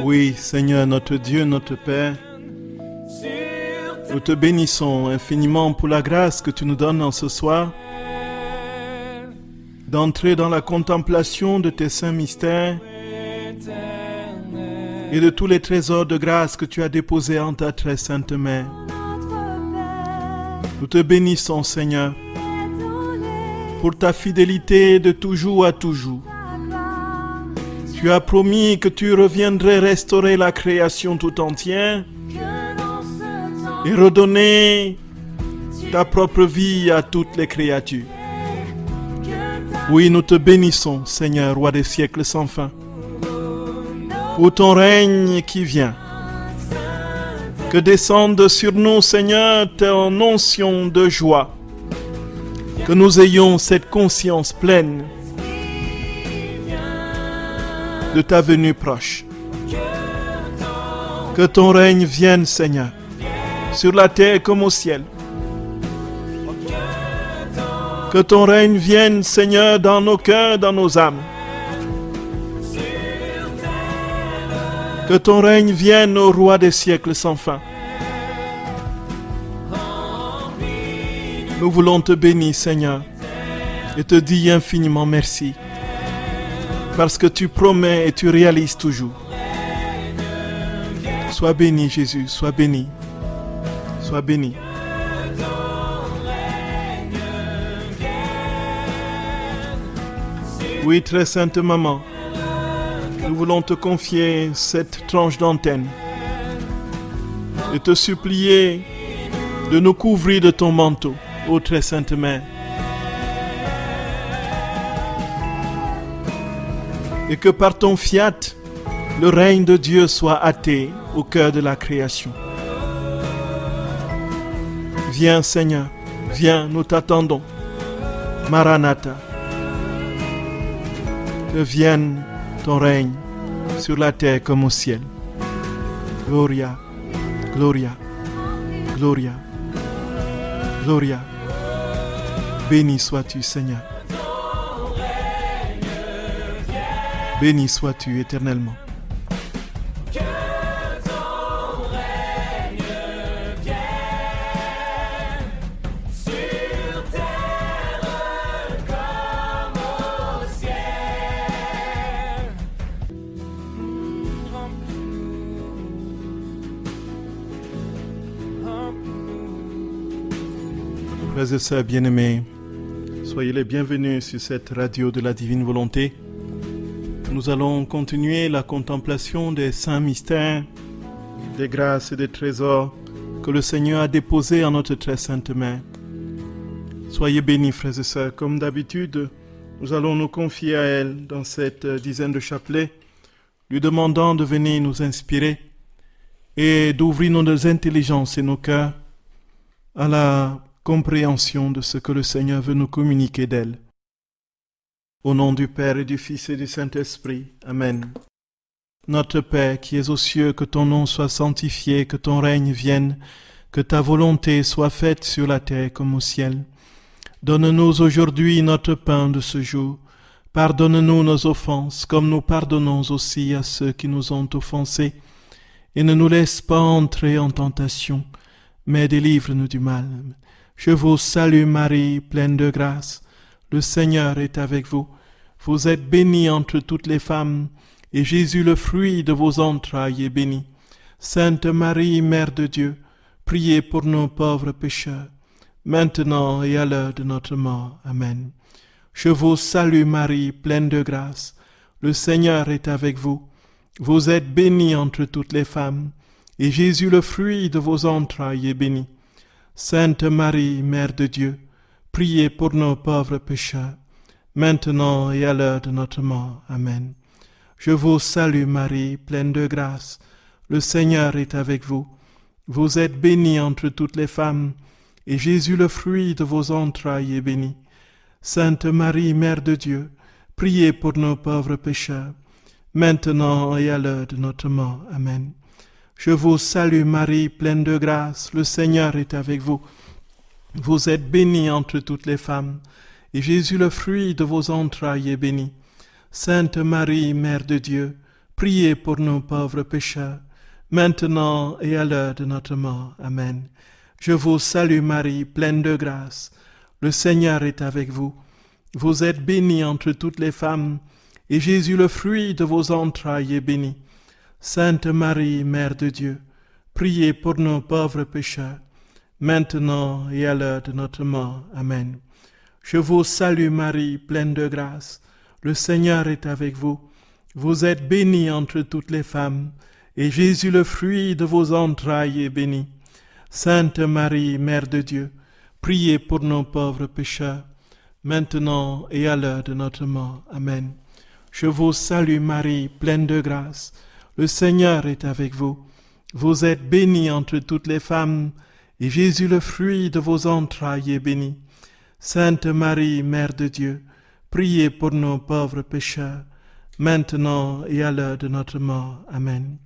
Oui, Seigneur, notre Dieu, notre Père, nous te bénissons infiniment pour la grâce que tu nous donnes en ce soir d'entrer dans la contemplation de tes saints mystères et de tous les trésors de grâce que tu as déposés en ta très sainte main. Nous te bénissons, Seigneur, pour ta fidélité de toujours à toujours. Tu as promis que tu reviendrais restaurer la création tout entière et redonner ta propre vie à toutes les créatures. Oui, nous te bénissons, Seigneur, Roi des siècles sans fin, pour ton règne qui vient. Que descende sur nous, Seigneur, ton onction de joie. Que nous ayons cette conscience pleine de ta venue proche. Que ton règne vienne, Seigneur, sur la terre comme au ciel. Que ton règne vienne, Seigneur, dans nos cœurs, dans nos âmes. Que ton règne vienne, ô Roi des siècles sans fin. Nous voulons te bénir, Seigneur, et te dire infiniment merci, parce que tu promets et tu réalises toujours. Sois béni, Jésus, sois béni. Sois béni. Oui, très sainte maman, nous voulons te confier cette tranche d'antenne et te supplier de nous couvrir de ton manteau, ô très sainte mère. Et que par ton fiat, le règne de Dieu soit hâté au cœur de la création. Viens, Seigneur, viens, nous t'attendons. Maranatha. Que vienne ton règne sur la terre comme au ciel. Gloria, Gloria, Gloria, Gloria. Béni sois-tu, Seigneur. Béni sois-tu éternellement. Frères et sœurs bien-aimés, soyez les bienvenus sur cette radio de la divine volonté. Nous allons continuer la contemplation des saints mystères, des grâces et des trésors que le Seigneur a déposés en notre très sainte main. Soyez bénis, frères et sœurs. Comme d'habitude, nous allons nous confier à elle dans cette dizaine de chapelets, lui demandant de venir nous inspirer et d'ouvrir nos intelligences et nos cœurs à la compréhension de ce que le Seigneur veut nous communiquer d'elle. Au nom du Père et du Fils et du Saint-Esprit. Amen. Notre Père qui es aux cieux, que ton nom soit sanctifié, que ton règne vienne, que ta volonté soit faite sur la terre comme au ciel. Donne-nous aujourd'hui notre pain de ce jour. Pardonne-nous nos offenses, comme nous pardonnons aussi à ceux qui nous ont offensés. Et ne nous laisse pas entrer en tentation, mais délivre-nous du mal. Je vous salue Marie, pleine de grâce. Le Seigneur est avec vous. Vous êtes bénie entre toutes les femmes, et Jésus, le fruit de vos entrailles, est béni. Sainte Marie, Mère de Dieu, priez pour nos pauvres pécheurs, maintenant et à l'heure de notre mort. Amen. Je vous salue Marie, pleine de grâce. Le Seigneur est avec vous. Vous êtes bénie entre toutes les femmes, et Jésus, le fruit de vos entrailles, est béni. Sainte Marie, Mère de Dieu, priez pour nos pauvres pécheurs, maintenant et à l'heure de notre mort. Amen. Je vous salue Marie, pleine de grâce. Le Seigneur est avec vous. Vous êtes bénie entre toutes les femmes, et Jésus, le fruit de vos entrailles, est béni. Sainte Marie, Mère de Dieu, priez pour nos pauvres pécheurs, maintenant et à l'heure de notre mort. Amen. Je vous salue Marie, pleine de grâce, le Seigneur est avec vous. Vous êtes bénie entre toutes les femmes, et Jésus, le fruit de vos entrailles, est béni. Sainte Marie, Mère de Dieu, priez pour nos pauvres pécheurs, maintenant et à l'heure de notre mort. Amen. Je vous salue Marie, pleine de grâce. Le Seigneur est avec vous. Vous êtes bénie entre toutes les femmes, et Jésus, le fruit de vos entrailles, est béni. Sainte Marie, Mère de Dieu, priez pour nos pauvres pécheurs, maintenant et à l'heure de notre mort. Amen. Je vous salue Marie, pleine de grâce. Le Seigneur est avec vous. Vous êtes bénie entre toutes les femmes, et Jésus, le fruit de vos entrailles, est béni. Sainte Marie, Mère de Dieu, priez pour nos pauvres pécheurs, maintenant et à l'heure de notre mort. Amen. Je vous salue Marie, pleine de grâce. Le Seigneur est avec vous. Vous êtes bénie entre toutes les femmes, et Jésus, le fruit de vos entrailles, est béni. Sainte Marie, Mère de Dieu, priez pour nos pauvres pécheurs, maintenant et à l'heure de notre mort. Amen.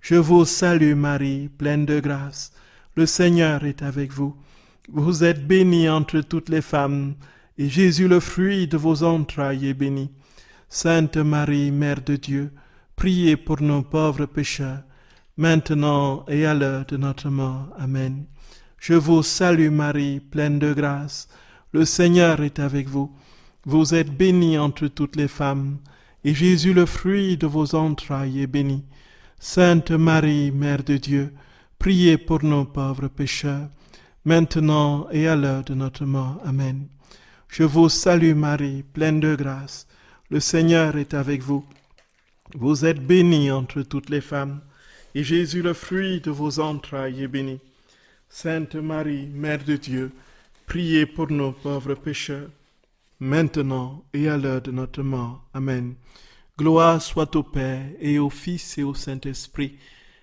Je vous salue Marie, pleine de grâce. Le Seigneur est avec vous. Vous êtes bénie entre toutes les femmes, et Jésus, le fruit de vos entrailles, est béni. Sainte Marie, Mère de Dieu, priez pour nos pauvres pécheurs, maintenant et à l'heure de notre mort. Amen. Je vous salue Marie, pleine de grâce. Le Seigneur est avec vous. Vous êtes bénie entre toutes les femmes, et Jésus, le fruit de vos entrailles, est béni. Sainte Marie, Mère de Dieu, priez pour nos pauvres pécheurs, maintenant et à l'heure de notre mort. Amen. Je vous salue Marie, pleine de grâce. Le Seigneur est avec vous. Vous êtes bénie entre toutes les femmes, et Jésus, le fruit de vos entrailles, est béni. Sainte Marie, Mère de Dieu, priez pour nos pauvres pécheurs, maintenant et à l'heure de notre mort. Amen. Gloire soit au Père, et au Fils, et au Saint-Esprit,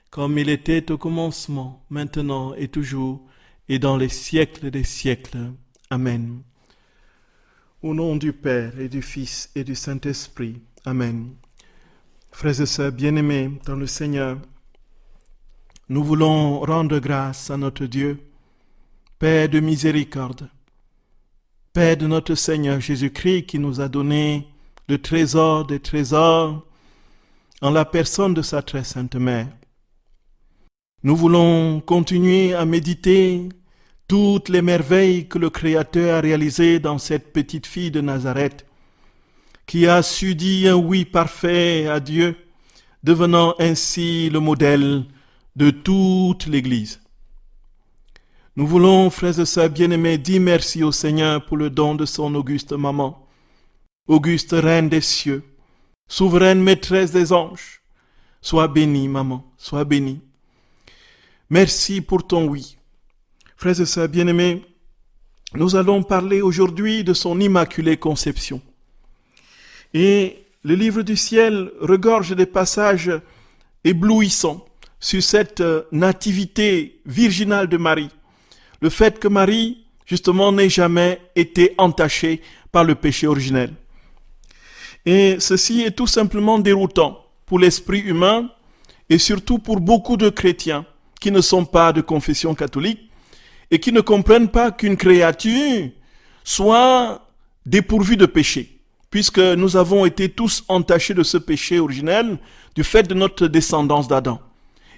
comme il était au commencement, maintenant et toujours, et dans les siècles des siècles. Amen. Au nom du Père, et du Fils, et du Saint-Esprit. Amen. Frères et sœurs bien-aimés dans le Seigneur, nous voulons rendre grâce à notre Dieu, Père de miséricorde, Père de notre Seigneur Jésus-Christ qui nous a donné le trésor des trésors en la personne de sa très sainte mère. Nous voulons continuer à méditer toutes les merveilles que le Créateur a réalisées dans cette petite fille de Nazareth, qui a su dire un oui parfait à Dieu, devenant ainsi le modèle de toute l'Église. Nous voulons, frères et sœurs bien-aimés, dire merci au Seigneur pour le don de son auguste maman, auguste reine des cieux, souveraine maîtresse des anges. Sois bénie, maman, sois bénie. Merci pour ton oui. Frères et sœurs bien-aimés, nous allons parler aujourd'hui de son immaculée conception. Et le livre du ciel regorge des passages éblouissants sur cette nativité virginale de Marie. Le fait que Marie, justement, n'ait jamais été entachée par le péché originel. Et ceci est tout simplement déroutant pour l'esprit humain et surtout pour beaucoup de chrétiens qui ne sont pas de confession catholique et qui ne comprennent pas qu'une créature soit dépourvue de péché, puisque nous avons été tous entachés de ce péché originel du fait de notre descendance d'Adam.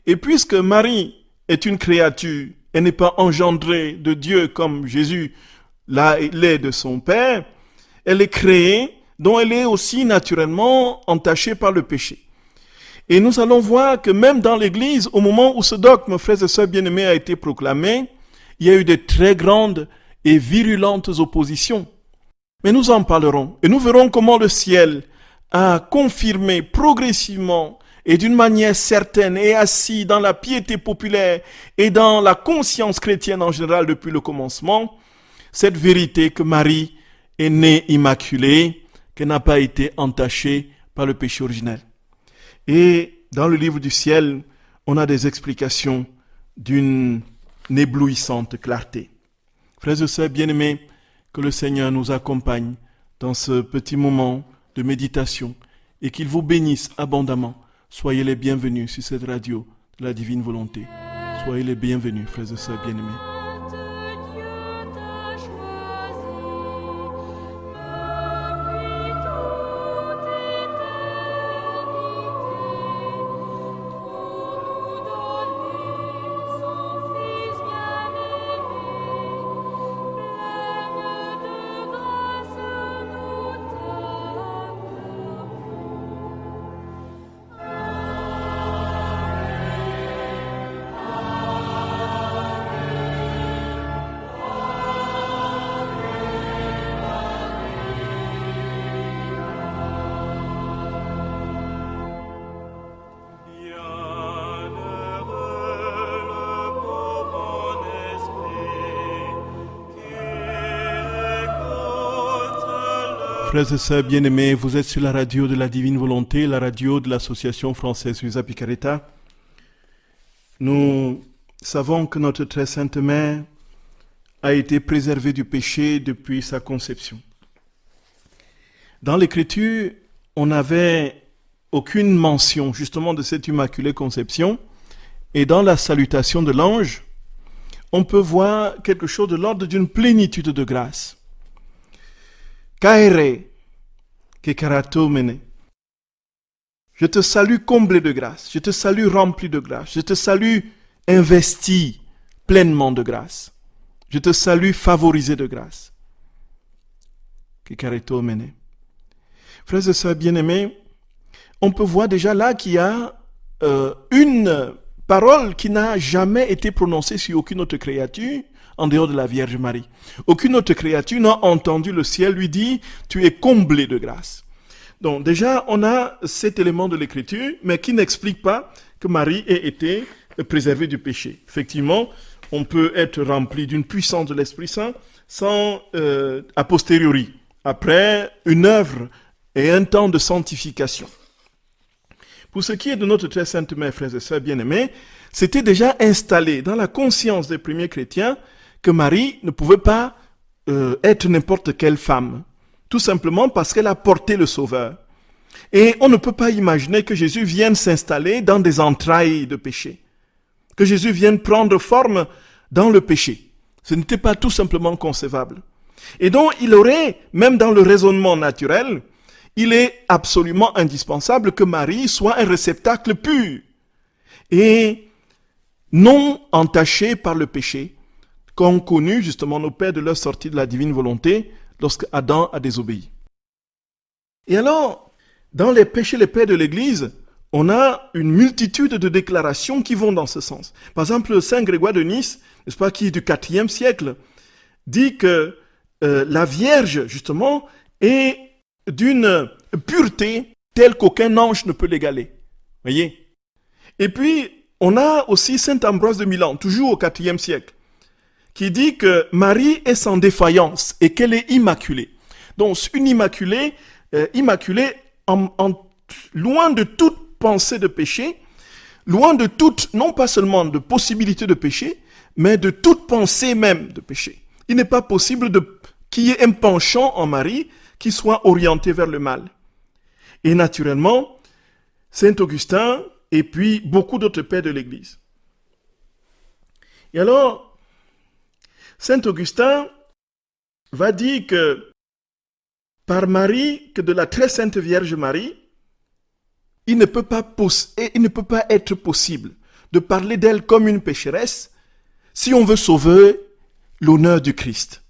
Et puisque Marie est une créature, elle n'est pas engendrée de Dieu comme Jésus l'est de son Père, elle est créée, dont elle est aussi naturellement entachée par le péché. Et nous allons voir que même dans l'Église, au moment où ce dogme, frères et sœurs bien-aimés, a été proclamé, il y a eu de très grandes et virulentes oppositions. Mais nous en parlerons et nous verrons comment le ciel a confirmé progressivement et d'une manière certaine et assis dans la piété populaire et dans la conscience chrétienne en général depuis le commencement, cette vérité que Marie est née immaculée, qu'elle n'a pas été entachée par le péché originel. Et dans le livre du ciel, on a des explications d'une éblouissante clarté. Frères et sœurs bien-aimés, que le Seigneur nous accompagne dans ce petit moment de méditation et qu'il vous bénisse abondamment. Soyez les bienvenus sur cette radio de la divine volonté. Soyez les bienvenus, frères et sœurs bien-aimés. Frères et sœurs bien-aimés, vous êtes sur la radio de la Divine Volonté, la radio de l'Association française Suiza Picaretta. Nous savons que notre très sainte mère a été préservée du péché depuis sa conception. Dans l'Écriture, on n'avait aucune mention justement de cette immaculée conception, et dans la salutation de l'ange, on peut voir quelque chose de l'ordre d'une plénitude de grâce. Kaere, ke karato mene. Je te salue comblé de grâce, je te salue rempli de grâce, je te salue investi pleinement de grâce, je te salue favorisé de grâce. Ke karato mene. Frères et sœurs bien-aimés, on peut voir déjà là qu'il y a une parole qui n'a jamais été prononcée sur aucune autre créature en dehors de la Vierge Marie. Aucune autre créature n'a entendu le ciel lui dire « Tu es comblé de grâce ». Donc déjà, on a cet élément de l'Écriture, mais qui n'explique pas que Marie ait été préservée du péché. Effectivement, on peut être rempli d'une puissance de l'Esprit Saint sans a posteriori, après une œuvre et un temps de sanctification. Pour ce qui est de notre très sainte mère, frères et sœurs bien-aimés, c'était déjà installé dans la conscience des premiers chrétiens que Marie ne pouvait pas être n'importe quelle femme, tout simplement parce qu'elle a porté le Sauveur. Et on ne peut pas imaginer que Jésus vienne s'installer dans des entrailles de péché, que Jésus vienne prendre forme dans le péché. Ce n'était pas tout simplement concevable. Et donc, il aurait, même dans le raisonnement naturel, il est absolument indispensable que Marie soit un réceptacle pur et non entaché par le péché, qu'ont connu justement nos pères de leur sortie de la divine volonté lorsque Adam a désobéi. Et alors, dans les péchés, les pères de l'Église, on a une multitude de déclarations qui vont dans ce sens. Par exemple, Saint Grégoire de Nice, n'est-ce pas, qui est du IVe siècle, dit que la Vierge, justement, est d'une pureté telle qu'aucun ange ne peut l'égaler. Voyez? Et puis, on a aussi Saint Ambroise de Milan, toujours au IVe siècle, qui dit que Marie est sans défaillance et qu'elle est immaculée. Donc, une immaculée, loin de toute pensée de péché, loin de toute, non pas seulement de possibilité de péché, mais de toute pensée même de péché. Il n'est pas possible qu'il y ait un penchant en Marie qui soit orienté vers le mal. Et naturellement, Saint Augustin et puis beaucoup d'autres pères de l'Église. Et alors, Saint Augustin va dire que par Marie, que de la très sainte Vierge Marie, il ne peut pas être possible de parler d'elle comme une pécheresse si on veut sauver l'honneur du Christ.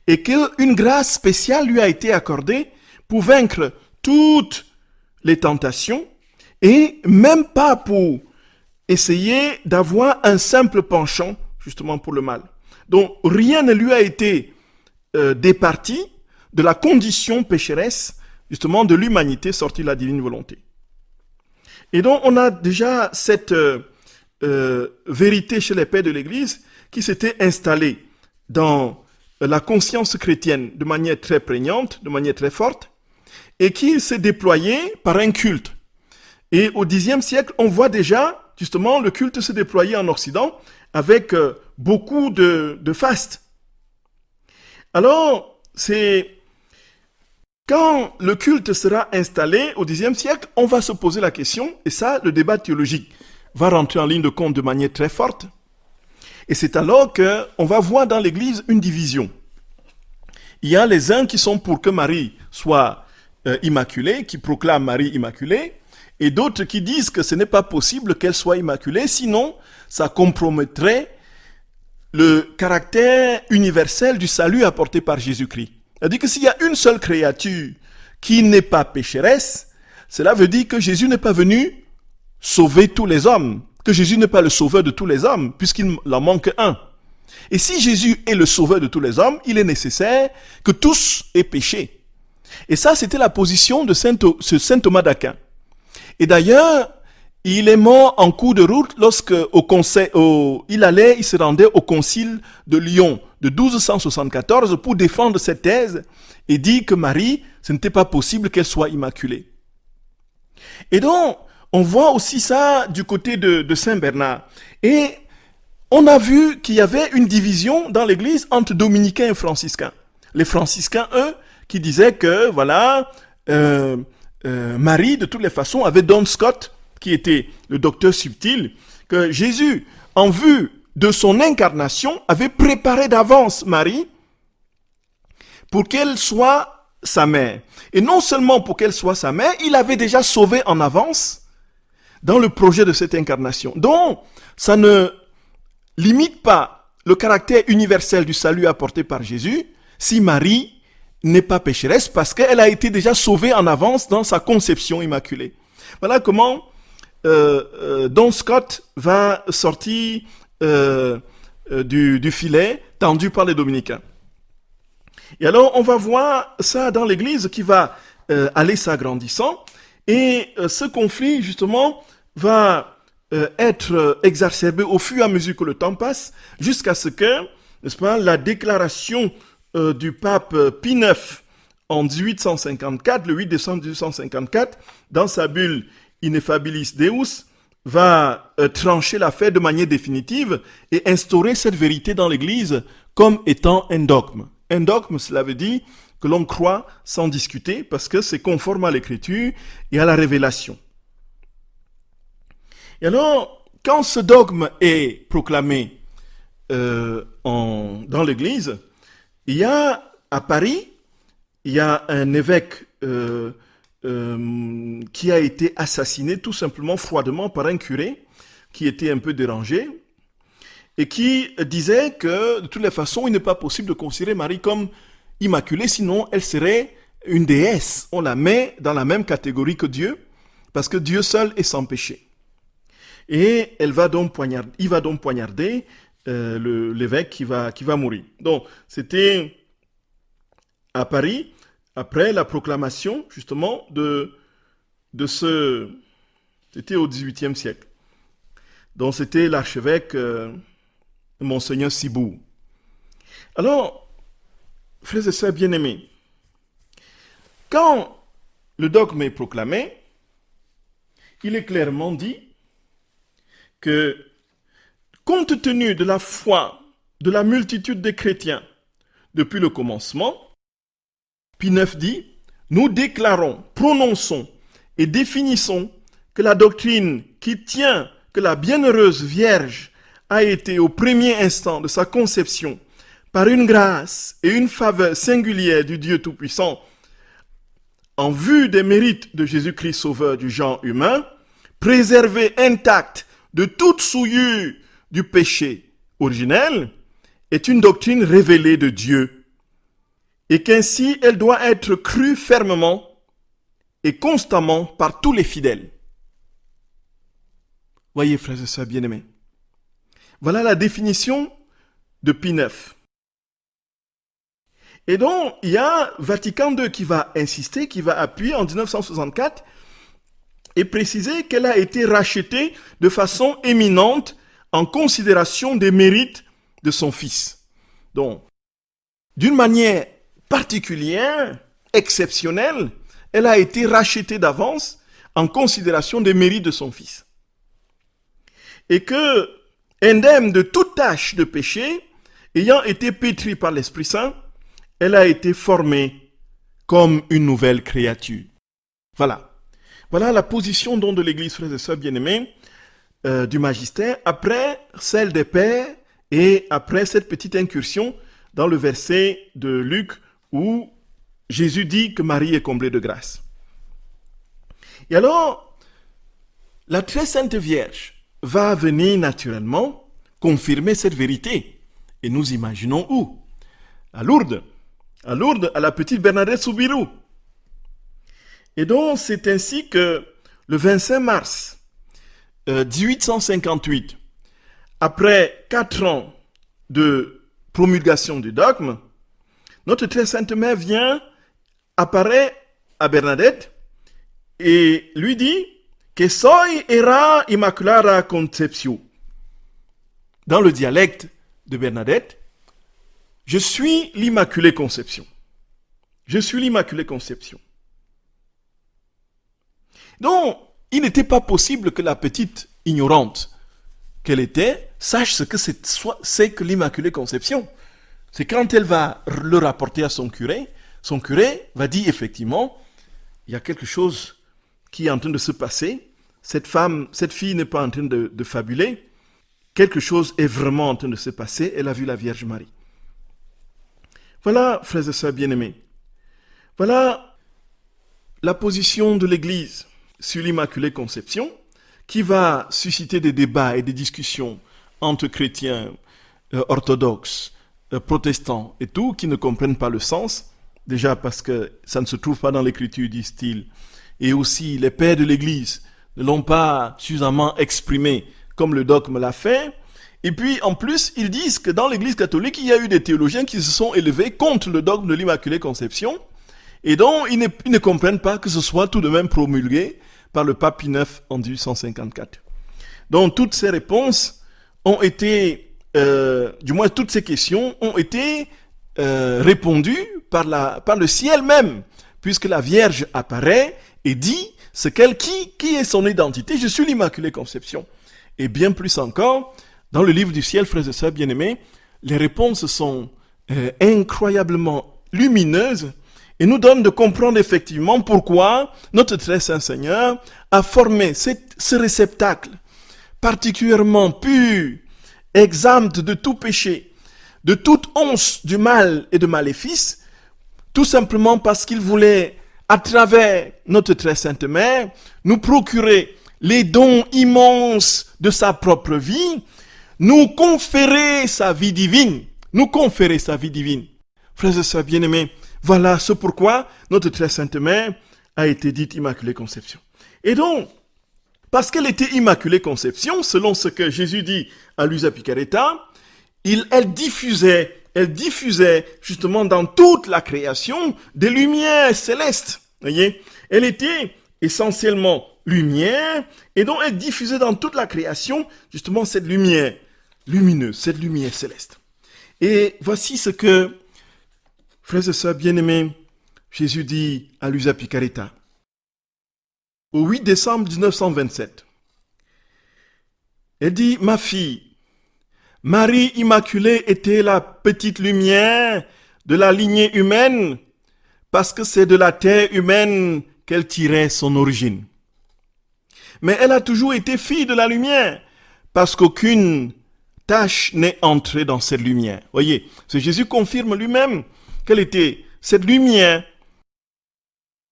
Et qu'une grâce spéciale lui a été accordée pour vaincre toutes les tentations et même pas pour essayer d'avoir un simple penchant justement pour le mal. Donc rien ne lui a été départi de la condition pécheresse justement de l'humanité sortie de la divine volonté. Et donc on a déjà cette vérité chez les pères de l'Église qui s'était installée dans la conscience chrétienne de manière très prégnante, de manière très forte, et qui s'est déployée par un culte. Et au Xe siècle, on voit déjà, justement, le culte se déployer en Occident avec beaucoup de fastes. Alors, c'est quand le culte sera installé au Xe siècle, on va se poser la question, et ça, le débat théologique va rentrer en ligne de compte de manière très forte. Et c'est alors qu'on va voir dans l'Église une division. Il y a les uns qui sont pour que Marie soit immaculée, qui proclament Marie immaculée, et d'autres qui disent que ce n'est pas possible qu'elle soit immaculée, sinon ça compromettrait le caractère universel du salut apporté par Jésus-Christ. C'est-à-dire que s'il y a une seule créature qui n'est pas pécheresse, cela veut dire que Jésus n'est pas venu sauver tous les hommes, que Jésus n'est pas le sauveur de tous les hommes, puisqu'il en manque un. Et si Jésus est le sauveur de tous les hommes, il est nécessaire que tous aient péché. Et ça, c'était la position de Saint Thomas d'Aquin. Et d'ailleurs, il est mort en cours de route lorsque il se rendait au concile de Lyon de 1274 pour défendre cette thèse et dit que Marie, ce n'était pas possible qu'elle soit immaculée. Et donc, on voit aussi ça du côté de Saint Bernard. Et on a vu qu'il y avait une division dans l'église entre dominicains et franciscains. Les franciscains, eux, qui disaient que, voilà, Marie, de toutes les façons, avait Don Scott, qui était le docteur subtil, que Jésus, en vue de son incarnation, avait préparé d'avance Marie pour qu'elle soit sa mère. Et non seulement pour qu'elle soit sa mère, il avait déjà sauvé en avance dans le projet de cette incarnation. Donc, ça ne limite pas le caractère universel du salut apporté par Jésus si Marie n'est pas pécheresse parce qu'elle a été déjà sauvée en avance dans sa conception immaculée. Voilà comment Don Scott va sortir du filet tendu par les dominicains. Et alors, on va voir ça dans l'église qui va aller s'agrandissant. Et ce conflit, justement, va être exacerbé au fur et à mesure que le temps passe, jusqu'à ce que, n'est-ce pas, la déclaration du pape Pie IX en 1854, le 8 décembre 1854, dans sa bulle Ineffabilis Deus, va trancher l'affaire de manière définitive et instaurer cette vérité dans l'Église comme étant un dogme. Un dogme, cela veut dire que l'on croit sans discuter parce que c'est conforme à l'Écriture et à la révélation. Et alors, quand ce dogme est proclamé dans l'Église, il y a à Paris, il y a un évêque qui a été assassiné tout simplement froidement par un curé qui était un peu dérangé et qui disait que de toutes les façons, il n'est pas possible de considérer Marie comme immaculée, sinon elle serait une déesse. On la met dans la même catégorie que Dieu parce que Dieu seul est sans péché. Et il va donc poignarder l'évêque qui va mourir. Donc, c'était à Paris, après la proclamation, justement, c'était au XVIIIe siècle. Donc, c'était l'archevêque Monseigneur Ciboure. Alors, frères et sœurs bien-aimés, quand le dogme est proclamé, il est clairement dit que, compte tenu de la foi de la multitude des chrétiens depuis le commencement, Pie IX dit, nous déclarons, prononçons et définissons que la doctrine qui tient que la bienheureuse Vierge a été au premier instant de sa conception par une grâce et une faveur singulière du Dieu Tout-Puissant en vue des mérites de Jésus-Christ Sauveur du genre humain, préservée intacte de toute souillure du péché originel, est une doctrine révélée de Dieu et qu'ainsi elle doit être crue fermement et constamment par tous les fidèles. Voyez, frères et sœurs bien-aimés, voilà la définition de Pie IX. Et donc, il y a Vatican II qui va insister, qui va appuyer en 1964 et préciser qu'elle a été rachetée de façon éminente en considération des mérites de son fils. Donc, d'une manière particulière, exceptionnelle, elle a été rachetée d'avance en considération des mérites de son fils. Et que, indemne de toute tâche de péché, ayant été pétrie par l'Esprit Saint, elle a été formée comme une nouvelle créature. Voilà. Voilà la position donc de l'Église, frères et sœurs bien-aimés, du magistère, après celle des pères et après cette petite incursion dans le verset de Luc où Jésus dit que Marie est comblée de grâce. Et alors, la très sainte Vierge va venir naturellement confirmer cette vérité. Et nous imaginons où? À Lourdes. À Lourdes, à la petite Bernadette Soubirous. Et donc, c'est ainsi que le 25 mars 1858, après 4 ans de promulgation du dogme, notre très sainte mère apparaît à Bernadette et lui dit que soy era Immaculada Concepción. Dans le dialecte de Bernadette, je suis l'Immaculée Conception. Je suis l'Immaculée Conception. Donc, il n'était pas possible que la petite ignorante qu'elle était sache ce que c'est que l'Immaculée Conception. C'est quand elle va le rapporter à son curé va dire effectivement, il y a quelque chose qui est en train de se passer. Cette fille n'est pas en train de fabuler. Quelque chose est vraiment en train de se passer. Elle a vu la Vierge Marie. Voilà, frères et sœurs bien-aimés. Voilà la position de l'Église sur l'Immaculée Conception qui va susciter des débats et des discussions entre chrétiens orthodoxes, protestants et tout, qui ne comprennent pas le sens. Déjà parce que ça ne se trouve pas dans l'écriture du style. Et aussi, les pères de l'Église ne l'ont pas suffisamment exprimé comme le dogme l'a fait. Et puis, en plus, ils disent que dans l'Église catholique, il y a eu des théologiens qui se sont élevés contre le dogme de l'Immaculée Conception. Et donc, ils ne comprennent pas que ce soit tout de même promulgué par le pape Pie IX en 1854. Donc, toutes ces réponses ont été, du moins toutes ces questions ont été répondues par le ciel même, puisque la Vierge apparaît et dit qui est son identité. Je suis l'Immaculée Conception. Et bien plus encore, dans le livre du ciel, frères et sœurs bien-aimés, les réponses sont incroyablement lumineuses et nous donnent de comprendre effectivement pourquoi notre très saint Seigneur a formé ce réceptacle particulièrement pur, exempt de tout péché, de toute once du mal et de maléfice, tout simplement parce qu'il voulait, à travers notre très sainte mère, nous procurer les dons immenses de sa propre vie, nous conférer sa vie divine. Frères et sœurs bien-aimés, voilà ce pourquoi notre très sainte mère a été dite Immaculée Conception. Et donc, parce qu'elle était Immaculée Conception, selon ce que Jésus dit à Luisa Picaretta, elle diffusait justement dans toute la création des lumières célestes. Voyez, elle était essentiellement lumière, et donc elle diffusait dans toute la création justement cette lumière lumineuse, cette lumière céleste. Et voici ce que, frères et sœurs bien-aimés, Jésus dit à Luisa Picaretta. Au 8 décembre 1927, elle dit, ma fille, Marie Immaculée était la petite lumière de la lignée humaine parce que c'est de la terre humaine qu'elle tirait son origine. Mais elle a toujours été fille de la lumière parce qu'aucune tache n'est entrée dans cette lumière. Voyez, c'est Jésus confirme lui-même qu'elle était cette lumière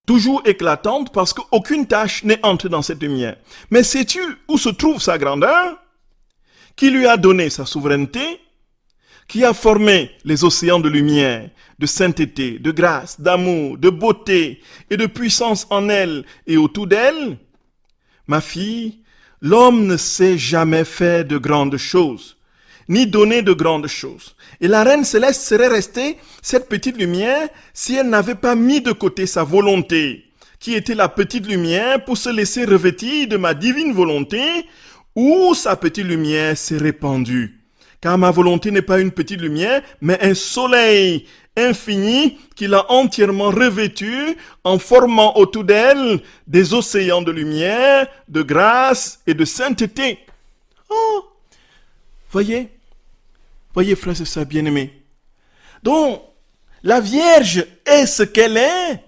toujours éclatante parce qu'aucune tache n'est entrée dans cette lumière. Mais sais-tu où se trouve sa grandeur? Qui lui a donné sa souveraineté? Qui a formé les océans de lumière, de sainteté, de grâce, d'amour, de beauté et de puissance en elle et autour d'elle? Ma fille, l'homme ne sait jamais faire de grandes choses, ni donner de grandes choses. Et la reine céleste serait restée cette petite lumière si elle n'avait pas mis de côté sa volonté, qui était la petite lumière, pour se laisser revêtir de ma divine volonté, où sa petite lumière s'est répandue. Car ma volonté n'est pas une petite lumière, mais un soleil infini qui l'a entièrement revêtue en formant autour d'elle des océans de lumière, de grâce et de sainteté. Oh, voyez, frères et sœurs bien-aimés. Donc, la Vierge est ce qu'elle est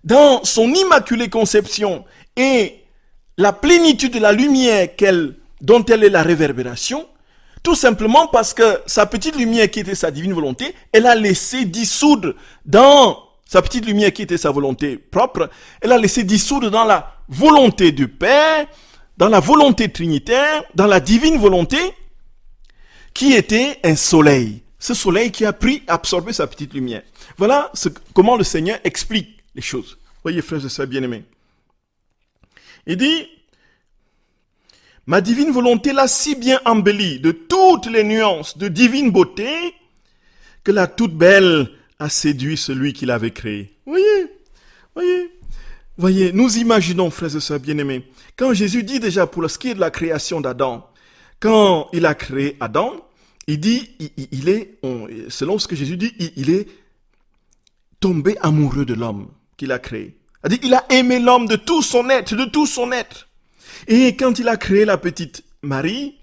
dans son immaculée conception et la plénitude de la lumière dont elle est la réverbération, tout simplement parce que sa petite lumière qui était sa divine volonté, elle a laissé dissoudre dans sa petite lumière qui était sa volonté propre, elle a laissé dissoudre dans la volonté du Père, dans la volonté trinitaire, dans la divine volonté, qui était un soleil. Ce soleil qui a absorbé sa petite lumière. Voilà comment le Seigneur explique les choses. Voyez, frères et sœurs bien-aimés. Il dit, ma divine volonté l'a si bien embellie de toutes les nuances de divine beauté que la toute belle a séduit celui qui l'avait créée. Voyez, Voyez, nous imaginons, frères et sœurs bien-aimés, quand Jésus dit déjà pour ce qui est de la création d'Adam, quand il a créé Adam, il dit, selon ce que Jésus dit, il est tombé amoureux de l'homme qu'il a créé. C'est-à-dire qu'il a aimé l'homme de tout son être, de tout son être. Et quand il a créé la petite Marie,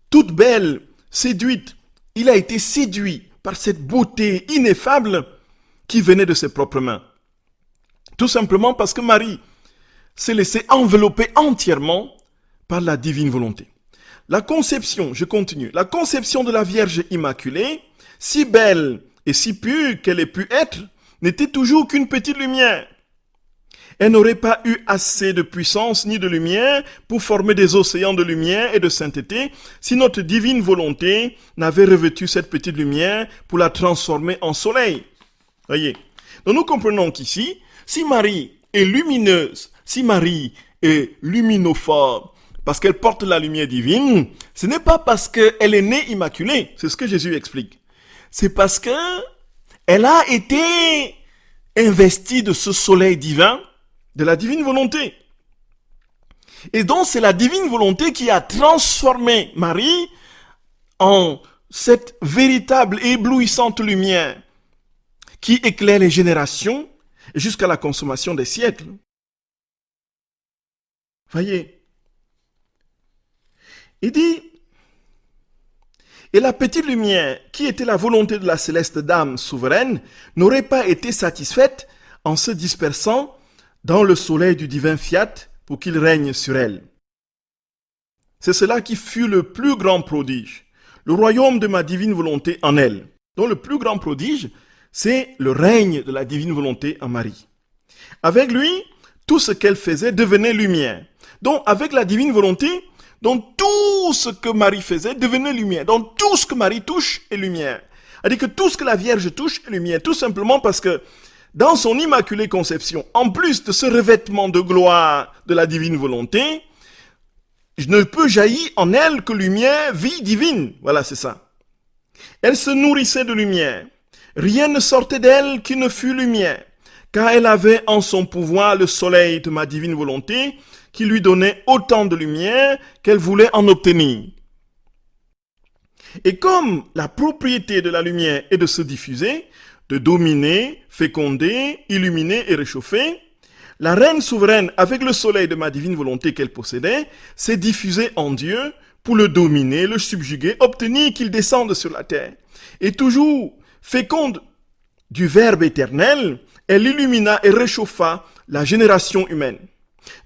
toute belle, séduite, il a été séduit par cette beauté ineffable qui venait de ses propres mains. Tout simplement parce que Marie s'est laissée envelopper entièrement par la divine volonté. La conception, je continue, la conception de la Vierge Immaculée, si belle et si pure qu'elle ait pu être, n'était toujours qu'une petite lumière. Elle n'aurait pas eu assez de puissance ni de lumière pour former des océans de lumière et de sainteté si notre divine volonté n'avait revêtu cette petite lumière pour la transformer en soleil. Voyez. Donc nous comprenons qu'ici, si Marie est lumineuse, si Marie est luminophore, parce qu'elle porte la lumière divine, ce n'est pas parce qu'elle est née immaculée, c'est ce que Jésus explique. C'est parce que elle a été investie de ce soleil divin, de la divine volonté. Et donc c'est la divine volonté qui a transformé Marie en cette véritable et éblouissante lumière qui éclaire les générations jusqu'à la consommation des siècles. Voyez. Il dit, et la petite lumière, qui était la volonté de la céleste dame souveraine, n'aurait pas été satisfaite en se dispersant dans le soleil du divin fiat pour qu'il règne sur elle. C'est cela qui fut le plus grand prodige, le royaume de ma divine volonté en elle. Donc le plus grand prodige, c'est le règne de la divine volonté en Marie. Avec lui, tout ce qu'elle faisait devenait lumière. Donc avec la divine volonté, donc tout ce que Marie faisait devenait lumière. Donc tout ce que Marie touche est lumière. C'est-à-dire que tout ce que la Vierge touche est lumière. Tout simplement parce que dans son immaculée conception, en plus de ce revêtement de gloire de la divine volonté, ne peut jaillir en elle que lumière, vie divine. Voilà, c'est ça. Elle se nourrissait de lumière. Rien ne sortait d'elle qui ne fût lumière, car elle avait en son pouvoir le soleil de ma divine volonté, qui lui donnait autant de lumière qu'elle voulait en obtenir. Et comme la propriété de la lumière est de se diffuser, de dominer, féconder, illuminer et réchauffer, la reine souveraine, avec le soleil de ma divine volonté qu'elle possédait, s'est diffusée en Dieu pour le dominer, le subjuguer, obtenir qu'il descende sur la terre. Et toujours féconde du Verbe éternel, elle illumina et réchauffa la génération humaine.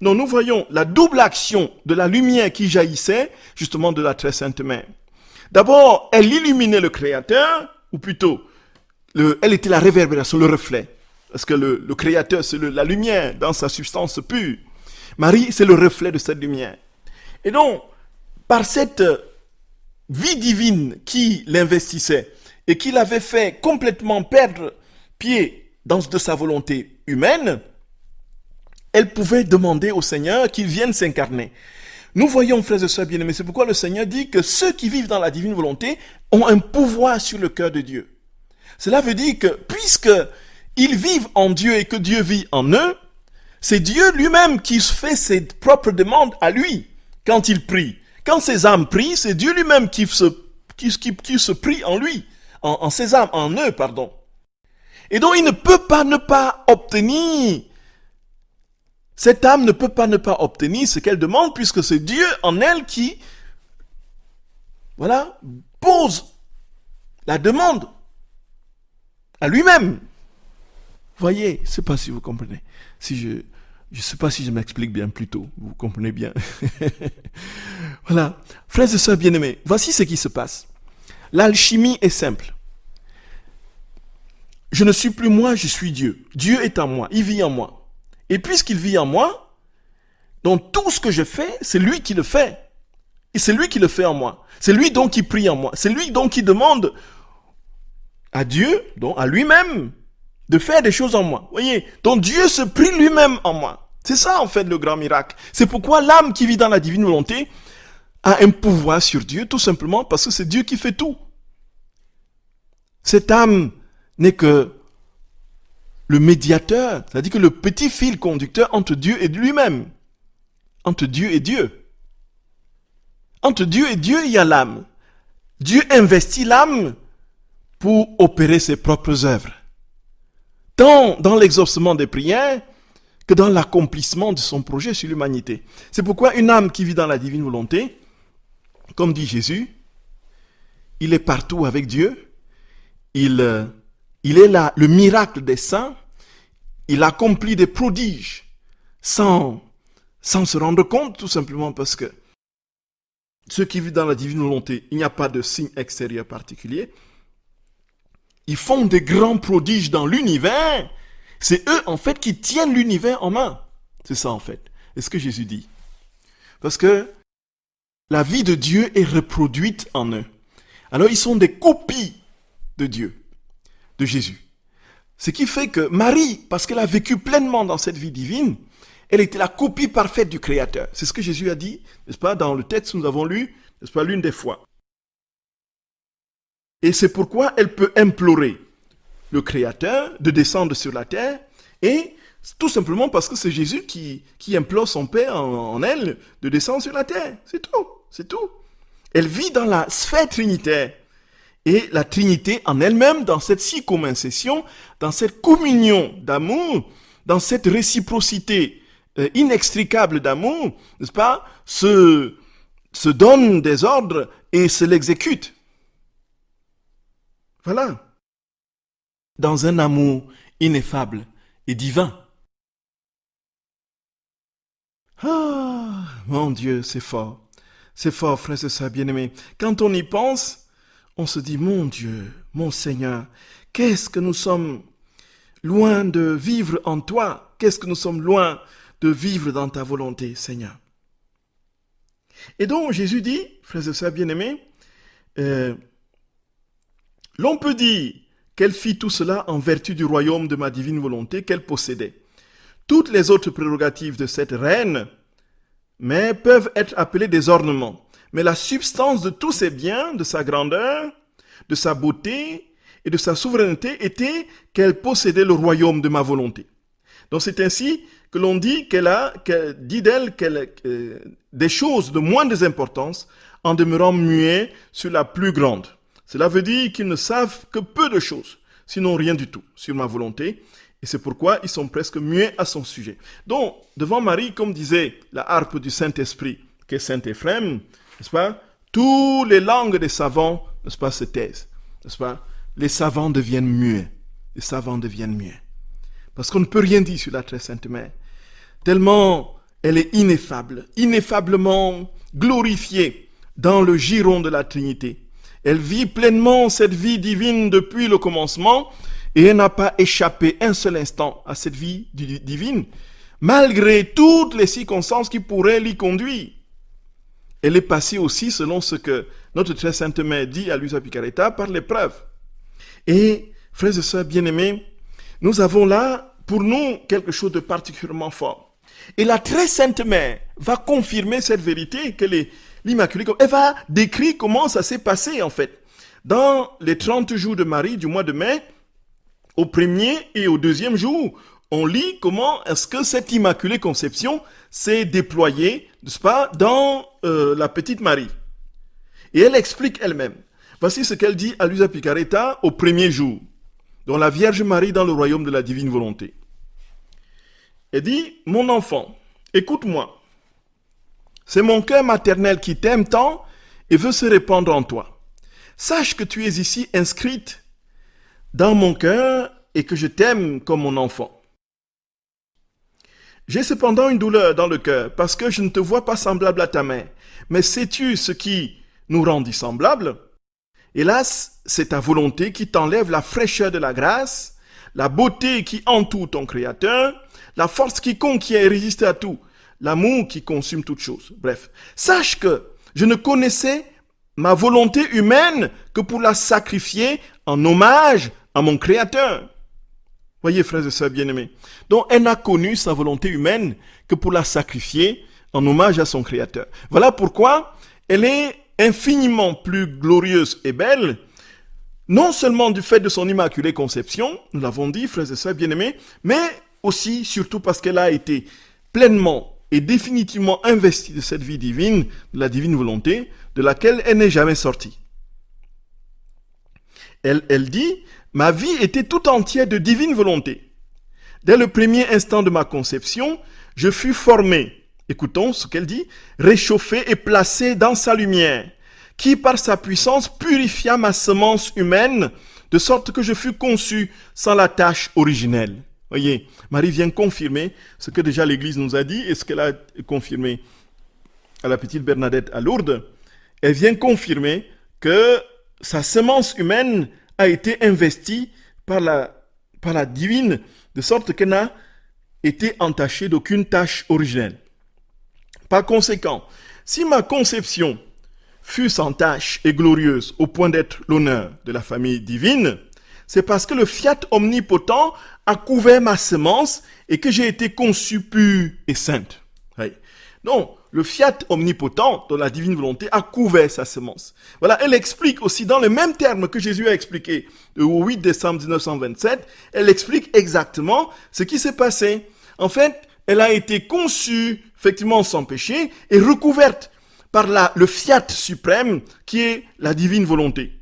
Donc nous voyons la double action de la lumière qui jaillissait justement de la très sainte mère. D'abord, elle illuminait le Créateur, ou plutôt, elle était la réverbération, le reflet. Parce que le Créateur, c'est la lumière dans sa substance pure. Marie, c'est le reflet de cette lumière. Et donc, par cette vie divine qui l'investissait et qui l'avait fait complètement perdre pied de sa volonté humaine, elle pouvait demander au Seigneur qu'il vienne s'incarner. Nous voyons, frères et sœurs bien-aimés, c'est pourquoi le Seigneur dit que ceux qui vivent dans la divine volonté ont un pouvoir sur le cœur de Dieu. Cela veut dire que puisqu'ils vivent en Dieu et que Dieu vit en eux, c'est Dieu lui-même qui fait ses propres demandes à lui quand il prie. Quand ses âmes prient, c'est Dieu lui-même qui se prie en lui, en ses âmes, en eux, pardon. Et donc il ne peut pas ne pas obtenir. Cette âme ne peut pas ne pas obtenir ce qu'elle demande puisque c'est Dieu en elle qui, pose la demande à lui-même. Voyez, je ne sais pas si vous comprenez. Je ne sais pas si je m'explique bien plutôt. Vous comprenez bien. Voilà. Frères et sœurs bien-aimés, voici ce qui se passe. L'alchimie est simple. Je ne suis plus moi, je suis Dieu. Dieu est en moi, il vit en moi. Et puisqu'il vit en moi, donc tout ce que je fais, c'est lui qui le fait. Et c'est lui qui le fait en moi. C'est lui donc qui prie en moi. C'est lui donc qui demande à Dieu, donc à lui-même, de faire des choses en moi. Voyez, donc Dieu se prie lui-même en moi. C'est ça en fait le grand miracle. C'est pourquoi l'âme qui vit dans la divine volonté a un pouvoir sur Dieu, tout simplement parce que c'est Dieu qui fait tout. Cette âme n'est que le médiateur, c'est-à-dire que le petit fil conducteur entre Dieu et lui-même. Entre Dieu et Dieu. Entre Dieu et Dieu, il y a l'âme. Dieu investit l'âme pour opérer ses propres œuvres. Tant dans l'exaucement des prières que dans l'accomplissement de son projet sur l'humanité. C'est pourquoi une âme qui vit dans la divine volonté, comme dit Jésus, il est partout avec Dieu, il est là, le miracle des saints, il accomplit des prodiges sans se rendre compte, tout simplement parce que ceux qui vivent dans la divine volonté, il n'y a pas de signe extérieur particulier. Ils font des grands prodiges dans l'univers. C'est eux, en fait, qui tiennent l'univers en main. C'est ça, en fait. C'est ce que Jésus dit. Parce que la vie de Dieu est reproduite en eux. Alors, ils sont des copies de Dieu, de Jésus. Ce qui fait que Marie, parce qu'elle a vécu pleinement dans cette vie divine, elle était la copie parfaite du Créateur. C'est ce que Jésus a dit, n'est-ce pas, dans le texte que nous avons lu, n'est-ce pas, l'une des fois. Et c'est pourquoi elle peut implorer le Créateur de descendre sur la terre, et tout simplement parce que c'est Jésus qui implore son Père en elle de descendre sur la terre. C'est tout, c'est tout. Elle vit dans la sphère trinitaire. Et la Trinité en elle-même, dans cette circumcision, dans cette communion d'amour, dans cette réciprocité inextricable d'amour, n'est-ce pas, se donne des ordres et se l'exécute. Voilà. Dans un amour ineffable et divin. Ah, mon Dieu, c'est fort. C'est fort, frères et sœurs bien-aimés. Quand on y pense, on se dit, mon Dieu, mon Seigneur, qu'est-ce que nous sommes loin de vivre en toi? Qu'est-ce que nous sommes loin de vivre dans ta volonté, Seigneur? Et donc, Jésus dit, frères et sœurs bien-aimés, l'on peut dire qu'elle fit tout cela en vertu du royaume de ma divine volonté qu'elle possédait. Toutes les autres prérogatives de cette reine, mais peuvent être appelées des ornements. Mais la substance de tous ses biens, de sa grandeur, de sa beauté et de sa souveraineté était qu'elle possédait le royaume de ma volonté. Donc c'est ainsi que l'on dit dit d'elle des choses de moindre importance en demeurant muet sur la plus grande. Cela veut dire qu'ils ne savent que peu de choses, sinon rien du tout, sur ma volonté. Et c'est pourquoi ils sont presque muets à son sujet. Donc, devant Marie, comme disait la harpe du Saint-Esprit, qui est Saint Éphrem, n'est-ce pas, toutes les langues des savants, n'est-ce pas, se taisent, n'est-ce pas, les savants deviennent muets, les savants deviennent muets. Parce qu'on ne peut rien dire sur la très sainte mère, tellement elle est ineffable, ineffablement glorifiée dans le giron de la Trinité. Elle vit pleinement cette vie divine depuis le commencement, et elle n'a pas échappé un seul instant à cette vie divine, malgré toutes les circonstances qui pourraient l'y conduire. Elle est passée aussi, selon ce que notre très sainte mère dit à Luisa Picaretta, par l'épreuve. Et, frères et sœurs bien-aimés, nous avons là, pour nous, quelque chose de particulièrement fort. Et la très sainte mère va confirmer cette vérité qu'elle est l'Immaculée. Elle va décrire comment ça s'est passé, en fait. Dans les 30 jours de Marie du mois de mai, au premier et au deuxième jour, on lit comment est-ce que cette Immaculée Conception s'est déployée, n'est-ce pas, dans la petite Marie. Et elle explique elle-même. Voici ce qu'elle dit à Luisa Picaretta au premier jour, dans la Vierge Marie dans le royaume de la divine volonté. Elle dit, mon enfant, écoute-moi. C'est mon cœur maternel qui t'aime tant et veut se répandre en toi. Sache que tu es ici inscrite dans mon cœur et que je t'aime comme mon enfant. J'ai cependant une douleur dans le cœur parce que je ne te vois pas semblable à ta mère. Mais sais-tu ce qui nous rend dissemblables? Hélas, c'est ta volonté qui t'enlève la fraîcheur de la grâce, la beauté qui entoure ton Créateur, la force qui conquiert et résiste à tout, l'amour qui consume toutes choses. Bref, sache que je ne connaissais ma volonté humaine que pour la sacrifier en hommage à mon Créateur. Voyez, frères et sœurs bien-aimés. Donc, elle n'a connu sa volonté humaine que pour la sacrifier en hommage à son Créateur. Voilà pourquoi elle est infiniment plus glorieuse et belle, non seulement du fait de son immaculée conception, nous l'avons dit, frères et sœurs bien-aimés, mais aussi, surtout parce qu'elle a été pleinement et définitivement investie de cette vie divine, de la divine volonté, de laquelle elle n'est jamais sortie. Elle dit, ma vie était tout entière de divine volonté. Dès le premier instant de ma conception, je fus formé, écoutons ce qu'elle dit, réchauffé et placé dans sa lumière, qui par sa puissance purifia ma semence humaine, de sorte que je fus conçu sans la tâche originelle. Voyez, Marie vient confirmer ce que déjà l'Église nous a dit et ce qu'elle a confirmé à la petite Bernadette à Lourdes. Elle vient confirmer que sa semence humaine a été investie par la divine, de sorte qu'elle n'a été entachée d'aucune tâche originelle. Par conséquent, si ma conception fut sans tâche et glorieuse au point d'être l'honneur de la famille divine, c'est parce que le fiat omnipotent a couvert ma semence et que j'ai été conçu pure et sainte. Oui. Non, le fiat omnipotent, dans la divine volonté, a couvert sa semence. Voilà, elle explique aussi dans les mêmes termes que Jésus a expliqué au 8 décembre 1927, elle explique exactement ce qui s'est passé. En fait, elle a été conçue, effectivement, sans péché et recouverte par le fiat suprême qui est la divine volonté.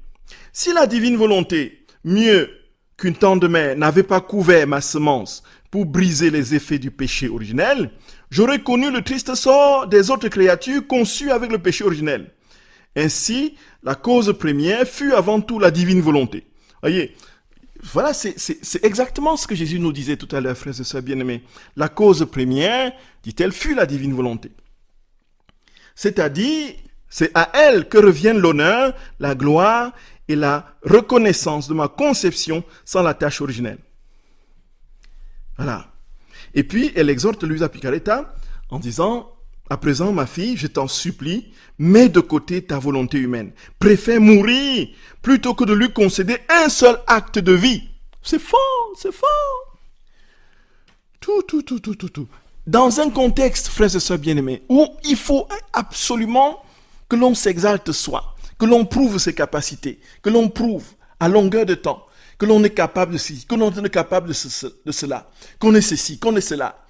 Si la divine volonté, mieux qu'une tendre mère, n'avait pas couvert ma semence pour briser les effets du péché originel, j'aurais connu le triste sort des autres créatures conçues avec le péché originel. Ainsi, la cause première fut avant tout la divine volonté. Voyez, voilà, c'est exactement ce que Jésus nous disait tout à l'heure, frères et sœurs bien-aimés. La cause première, dit-elle, fut la divine volonté. C'est-à-dire, c'est à elle que reviennent l'honneur, la gloire et la reconnaissance de ma conception sans la tâche originelle. Voilà. Et puis, elle exhorte Luisa Picaretta en disant, à présent, ma fille, je t'en supplie, mets de côté ta volonté humaine. Préfère mourir plutôt que de lui concéder un seul acte de vie. C'est fort, c'est fort. Tout. Dans un contexte, frères et sœurs bien-aimés, où il faut absolument que l'on s'exalte soi, que l'on prouve ses capacités, que l'on prouve à longueur de temps, que l'on est capable de ceci, que l'on est capable de cela, qu'on est ceci, qu'on est cela.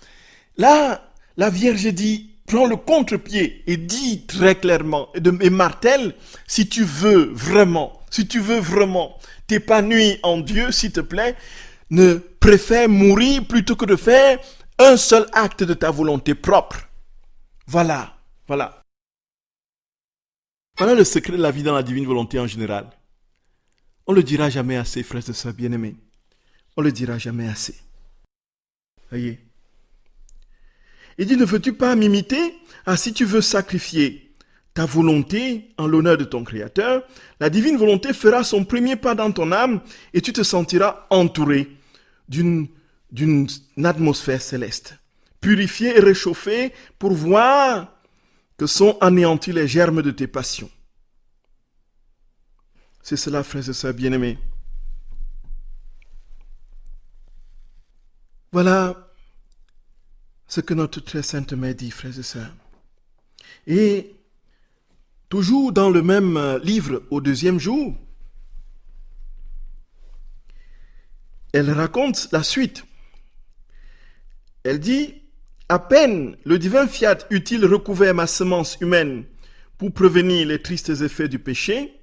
Là, la Vierge dit, prends le contre-pied et dit très clairement, et martèle, si tu veux vraiment t'épanouir en Dieu, s'il te plaît, ne préfère mourir plutôt que de faire un seul acte de ta volonté propre. Voilà. Voilà le secret de la vie dans la divine volonté en général. On ne le dira jamais assez, frères et sœurs bien-aimés. On ne le dira jamais assez. Voyez. Il dit, ne veux-tu pas m'imiter? Ah, si tu veux sacrifier ta volonté en l'honneur de ton Créateur, la divine volonté fera son premier pas dans ton âme et tu te sentiras entouré d'une atmosphère céleste, purifié et réchauffé pour voir que sont anéantis les germes de tes passions. C'est cela, frères et sœurs bien-aimés. Voilà ce que notre très sainte mère dit, frères et sœurs. Et toujours dans le même livre, au 2e jour, elle raconte la suite. Elle dit, à peine le divin fiat eut-il recouvert ma semence humaine pour prévenir les tristes effets du péché,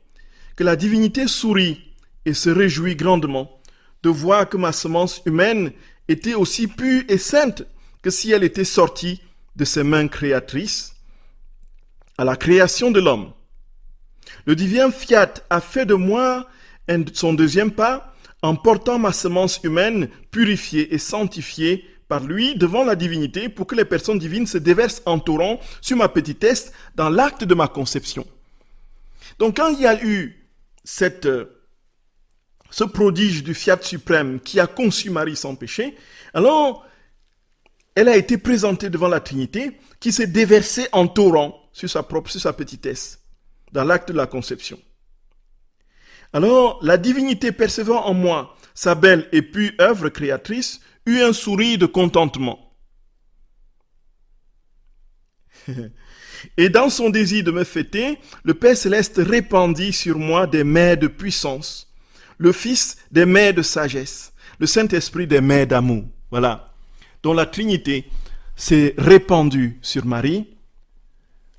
que la divinité sourit et se réjouit grandement de voir que ma semence humaine était aussi pure et sainte que si elle était sortie de ses mains créatrices à la création de l'homme. Le divin fiat a fait de moi son deuxième pas en portant ma semence humaine purifiée et sanctifiée par lui devant la divinité pour que les personnes divines se déversent en torrent sur ma petitesse dans l'acte de ma conception. Donc quand il y a eu ce prodige du fiat suprême qui a conçu Marie sans péché, alors elle a été présentée devant la Trinité qui s'est déversée en torrent sur sa petitesse dans l'acte de la conception. Alors la divinité percevant en moi sa belle et pure œuvre créatrice eut un sourire de contentement. Et dans son désir de me fêter, le Père Céleste répandit sur moi des mers de puissance, Le Fils des mers de sagesse. Le Saint-Esprit des mers d'amour. Voilà. Donc la Trinité s'est répandue sur Marie.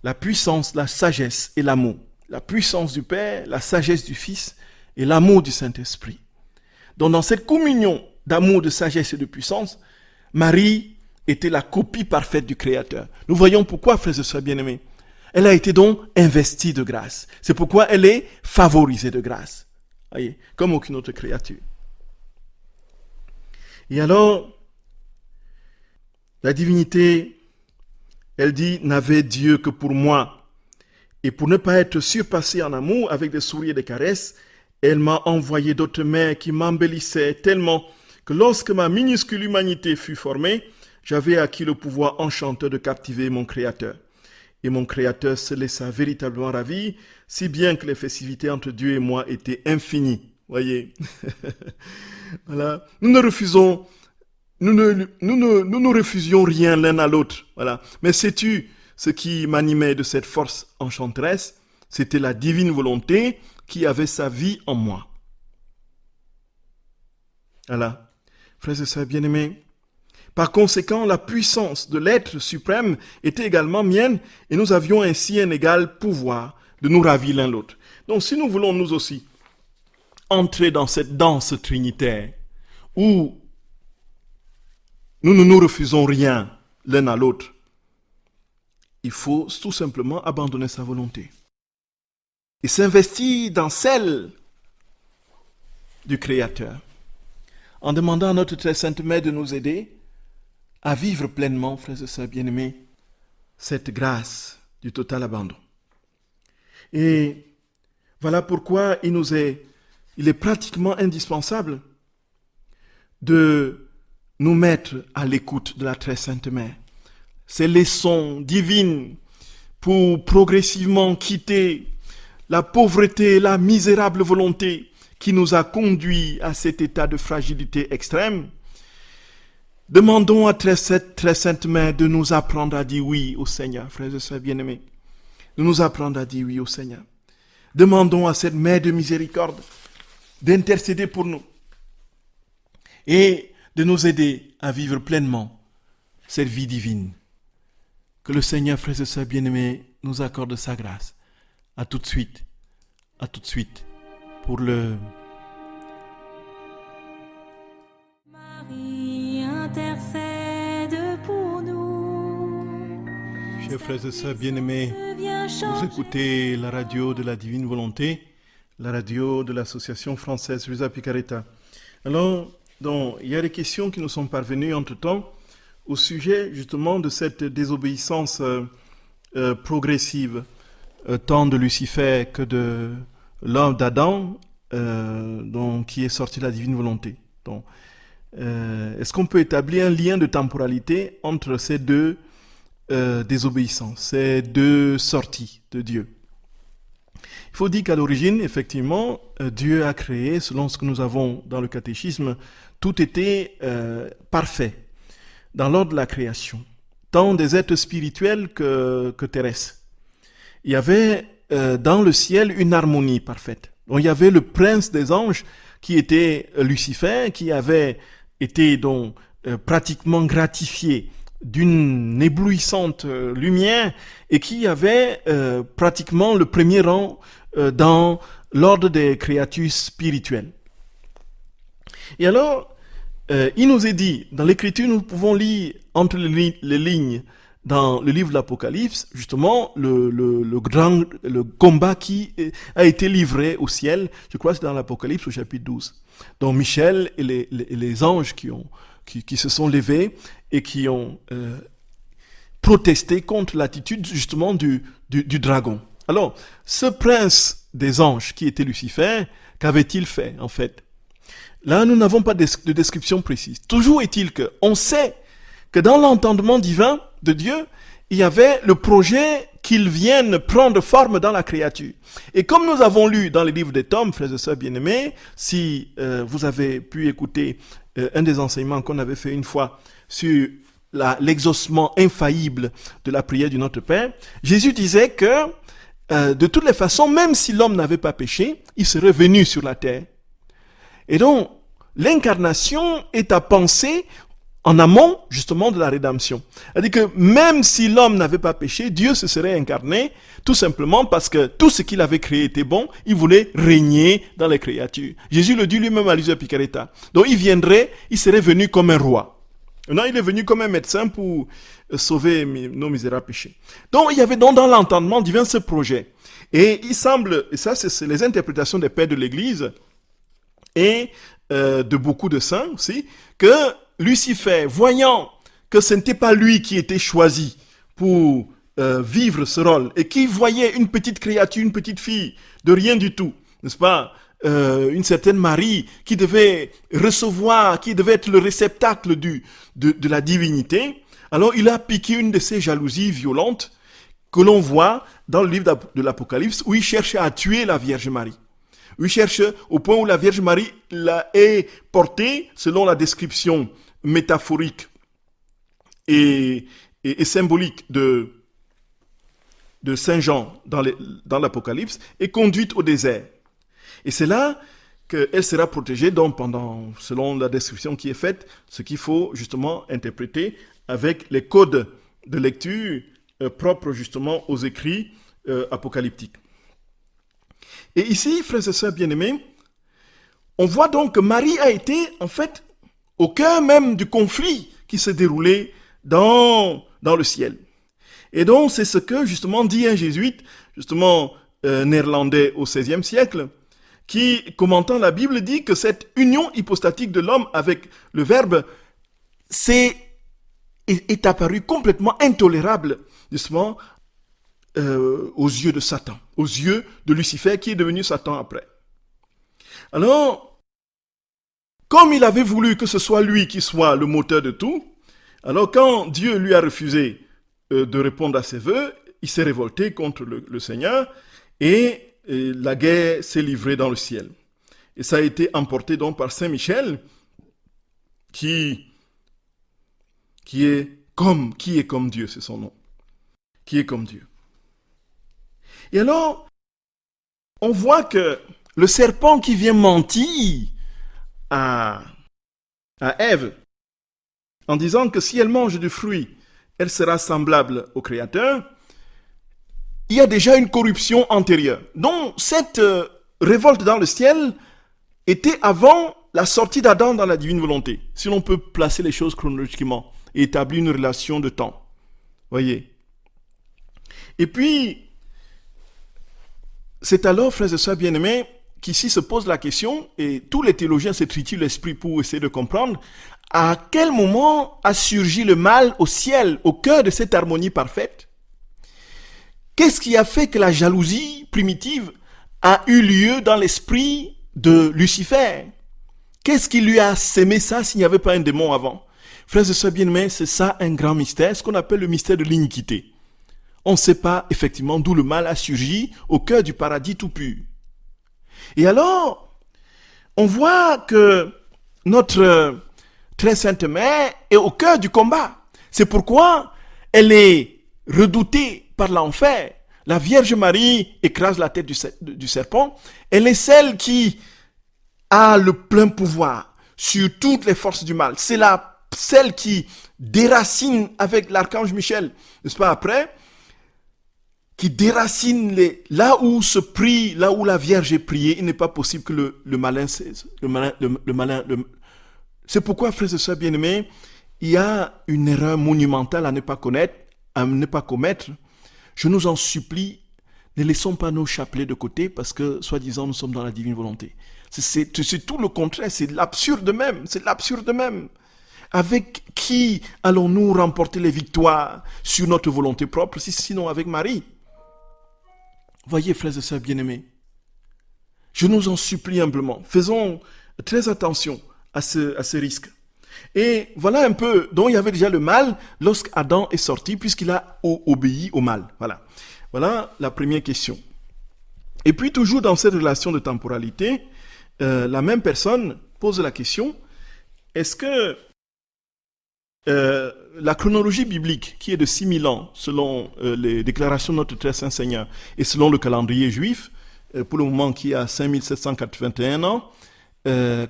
La puissance, la sagesse et l'amour. La puissance du Père, la sagesse du Fils et l'amour du Saint-Esprit. Donc dans cette communion d'amour, de sagesse et de puissance, Marie était la copie parfaite du Créateur. Nous voyons pourquoi, frères et sœurs bien-aimés. Elle a été donc investie de grâce. C'est pourquoi elle est favorisée de grâce. Voyez, comme aucune autre créature. Et alors, la divinité, elle dit, n'avait Dieu que pour moi. Et pour ne pas être surpassée en amour avec des sourires et des caresses, elle m'a envoyé d'autres mères qui m'embellissaient tellement que lorsque ma minuscule humanité fut formée, j'avais acquis le pouvoir enchanteur de captiver mon Créateur. Et mon Créateur se laissa véritablement ravir, si bien que les festivités entre Dieu et moi étaient infinies. Voyez. Voilà. Nous ne refusions rien l'un à l'autre. Voilà. Mais sais-tu ce qui m'animait de cette force enchanteresse? C'était la divine volonté qui avait sa vie en moi. Voilà. Frères et sœurs bien-aimés, par conséquent, la puissance de l'être suprême était également mienne et nous avions ainsi un égal pouvoir de nous ravir l'un l'autre. Donc si nous voulons nous aussi entrer dans cette danse trinitaire où nous ne nous refusons rien l'un à l'autre, il faut tout simplement abandonner sa volonté et s'investir dans celle du Créateur en demandant à notre très sainte Mère de nous aider à vivre pleinement, frères et sœurs bien-aimés, cette grâce du total abandon. Et voilà pourquoi il est pratiquement indispensable de nous mettre à l'écoute de la très sainte Mère. Ces leçons divines pour progressivement quitter la pauvreté, la misérable volonté qui nous a conduits à cet état de fragilité extrême. Demandons à très sainte Mère de nous apprendre à dire oui au Seigneur, frères et sœurs bien-aimés. De nous apprendre à dire oui au Seigneur. Demandons à cette Mère de miséricorde d'intercéder pour nous et de nous aider à vivre pleinement cette vie divine. Que le Seigneur, frères et sœurs bien-aimés, nous accorde sa grâce. À tout de suite pour le... Intercède pour nous. Chers frères et sœurs bien-aimés, vous écoutez la radio de la Divine Volonté, la radio de l'association française Luisa Picaretta. Alors, donc, il y a des questions qui nous sont parvenues entre-temps au sujet justement de cette désobéissance progressive, tant de Lucifer que de l'homme d'Adam, qui est sorti de la Divine Volonté. Donc, est-ce qu'on peut établir un lien de temporalité entre ces deux désobéissances, ces deux sorties de Dieu? Il faut dire qu'à l'origine, effectivement, Dieu a créé, selon ce que nous avons dans le catéchisme, tout était parfait dans l'ordre de la création, tant des êtres spirituels que terrestres. Il y avait dans le ciel une harmonie parfaite. Donc, il y avait le prince des anges qui était Lucifer, qui avait été donc pratiquement gratifié d'une éblouissante lumière et qui avait pratiquement le premier rang dans l'ordre des créatures spirituelles. Et alors, il nous est dit, dans l'Écriture, nous pouvons lire entre les lignes dans le livre de l'Apocalypse, justement, le combat qui a été livré au ciel. Je crois que c'est dans l'Apocalypse au chapitre 12. Donc Michel et les anges qui se sont levés et qui ont protesté contre l'attitude justement du dragon. Alors, ce prince des anges qui était Lucifer, qu'avait-il fait en fait? Là, nous n'avons pas de description précise. Toujours est-il qu'on sait que dans l'entendement divin de Dieu, il y avait le projet qu'il vienne prendre forme dans la créature. Et comme nous avons lu dans les livres des tomes, frères et sœurs bien-aimés, si vous avez pu écouter un des enseignements qu'on avait fait une fois sur l'exaucement infaillible de la prière du Notre Père, Jésus disait que de toutes les façons, même si l'homme n'avait pas péché, il serait venu sur la terre Et donc, l'incarnation est à penser en amont, justement, de la rédemption. C'est-à-dire que même si l'homme n'avait pas péché, Dieu se serait incarné, tout simplement parce que tout ce qu'il avait créé était bon, il voulait régner dans les créatures. Jésus le dit lui-même à Lisa Picaretta. Donc, il serait venu comme un roi. Non, il est venu comme un médecin pour sauver nos misérables péchés. Donc, il y avait donc dans l'entendement divin ce projet. Et il semble, et ça c'est les interprétations des pères de l'Église et de beaucoup de saints aussi, que Lucifer, voyant que ce n'était pas lui qui était choisi pour vivre ce rôle, et qui voyait une petite créature, une petite fille, de rien du tout, n'est-ce pas, une certaine Marie qui devait recevoir, qui devait être le réceptacle de la divinité, alors il a piqué une de ces jalousies violentes que l'on voit dans le livre de l'Apocalypse, où il cherche à tuer la Vierge Marie. Où il cherche au point où la Vierge Marie est portée, selon la description métaphorique et symbolique de Saint Jean dans l'Apocalypse, est conduite au désert. Et c'est là qu'elle sera protégée, donc selon la description qui est faite, ce qu'il faut justement interpréter avec les codes de lecture propres justement aux écrits apocalyptiques. Et ici, frères et sœurs bien-aimés, on voit donc que Marie a été en fait au cœur même du conflit qui s'est déroulé dans le ciel. Et donc c'est ce que justement dit un jésuite, justement néerlandais au XVIe siècle, qui, commentant la Bible, dit que cette union hypostatique de l'homme avec le Verbe est apparue complètement intolérable, justement, aux yeux de Satan, aux yeux de Lucifer, qui est devenu Satan après. Alors, comme il avait voulu que ce soit lui qui soit le moteur de tout, alors quand Dieu lui a refusé de répondre à ses vœux, il s'est révolté contre le Seigneur, et la guerre s'est livrée dans le ciel. Et ça a été emporté donc par Saint Michel, qui est comme Dieu, c'est son nom. Qui est comme Dieu. Et alors, on voit que le serpent qui vient mentir à Ève, en disant que si elle mange du fruit, elle sera semblable au Créateur, il y a déjà une corruption antérieure. Donc, cette révolte dans le ciel était avant la sortie d'Adam dans la divine volonté, si l'on peut placer les choses chronologiquement et établir une relation de temps. Voyez. Et puis, c'est alors, frères et sœurs bien-aimés, qu'ici se pose la question, et tous les théologiens se titillent l'esprit pour essayer de comprendre, à quel moment a surgi le mal au ciel, au cœur de cette harmonie parfaite? Qu'est-ce qui a fait que la jalousie primitive a eu lieu dans l'esprit de Lucifer? Qu'est-ce qui lui a sémé ça s'il n'y avait pas un démon avant? Frères et sœurs bien-aimés, c'est ça un grand mystère, ce qu'on appelle le mystère de l'iniquité. On ne sait pas effectivement d'où le mal a surgi au cœur du paradis tout pur. Et alors, on voit que notre très sainte mère est au cœur du combat. C'est pourquoi elle est redoutée par l'enfer. La Vierge Marie écrase la tête du serpent. Elle est celle qui a le plein pouvoir sur toutes les forces du mal. C'est celle qui déracine avec l'archange Michel, n'est-ce pas, après, qui déracine là où la Vierge est priée, il n'est pas possible que le malin. C'est pourquoi, frères et sœurs bien-aimés, il y a une erreur monumentale à ne pas commettre. Je nous en supplie, ne laissons pas nos chapelets de côté parce que, soi-disant, nous sommes dans la divine volonté. C'est tout le contraire, c'est l'absurde même. Avec qui allons-nous remporter les victoires sur notre volonté propre, sinon avec Marie? Voyez, frères et sœurs bien-aimés, je nous en supplie humblement, faisons très attention à ce risque. Et voilà un peu, donc il y avait déjà le mal lorsqu'Adam est sorti, puisqu'il a obéi au mal. Voilà la première question. Et puis toujours dans cette relation de temporalité, la même personne pose la question, est-ce que la chronologie biblique, qui est de 6000 ans, selon les déclarations de notre très saint Seigneur, et selon le calendrier juif, pour le moment qui a 5781 ans,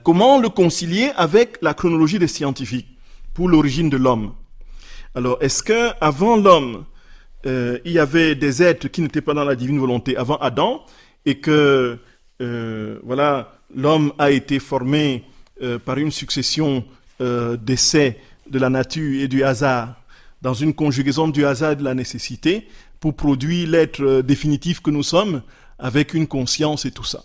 comment le concilier avec la chronologie des scientifiques pour l'origine de l'homme. Alors, est-ce que avant l'homme, il y avait des êtres qui n'étaient pas dans la divine volonté avant Adam, et que l'homme a été formé par une succession d'essais de la nature et du hasard, dans une conjugaison du hasard et de la nécessité, pour produire l'être définitif que nous sommes, avec une conscience et tout ça.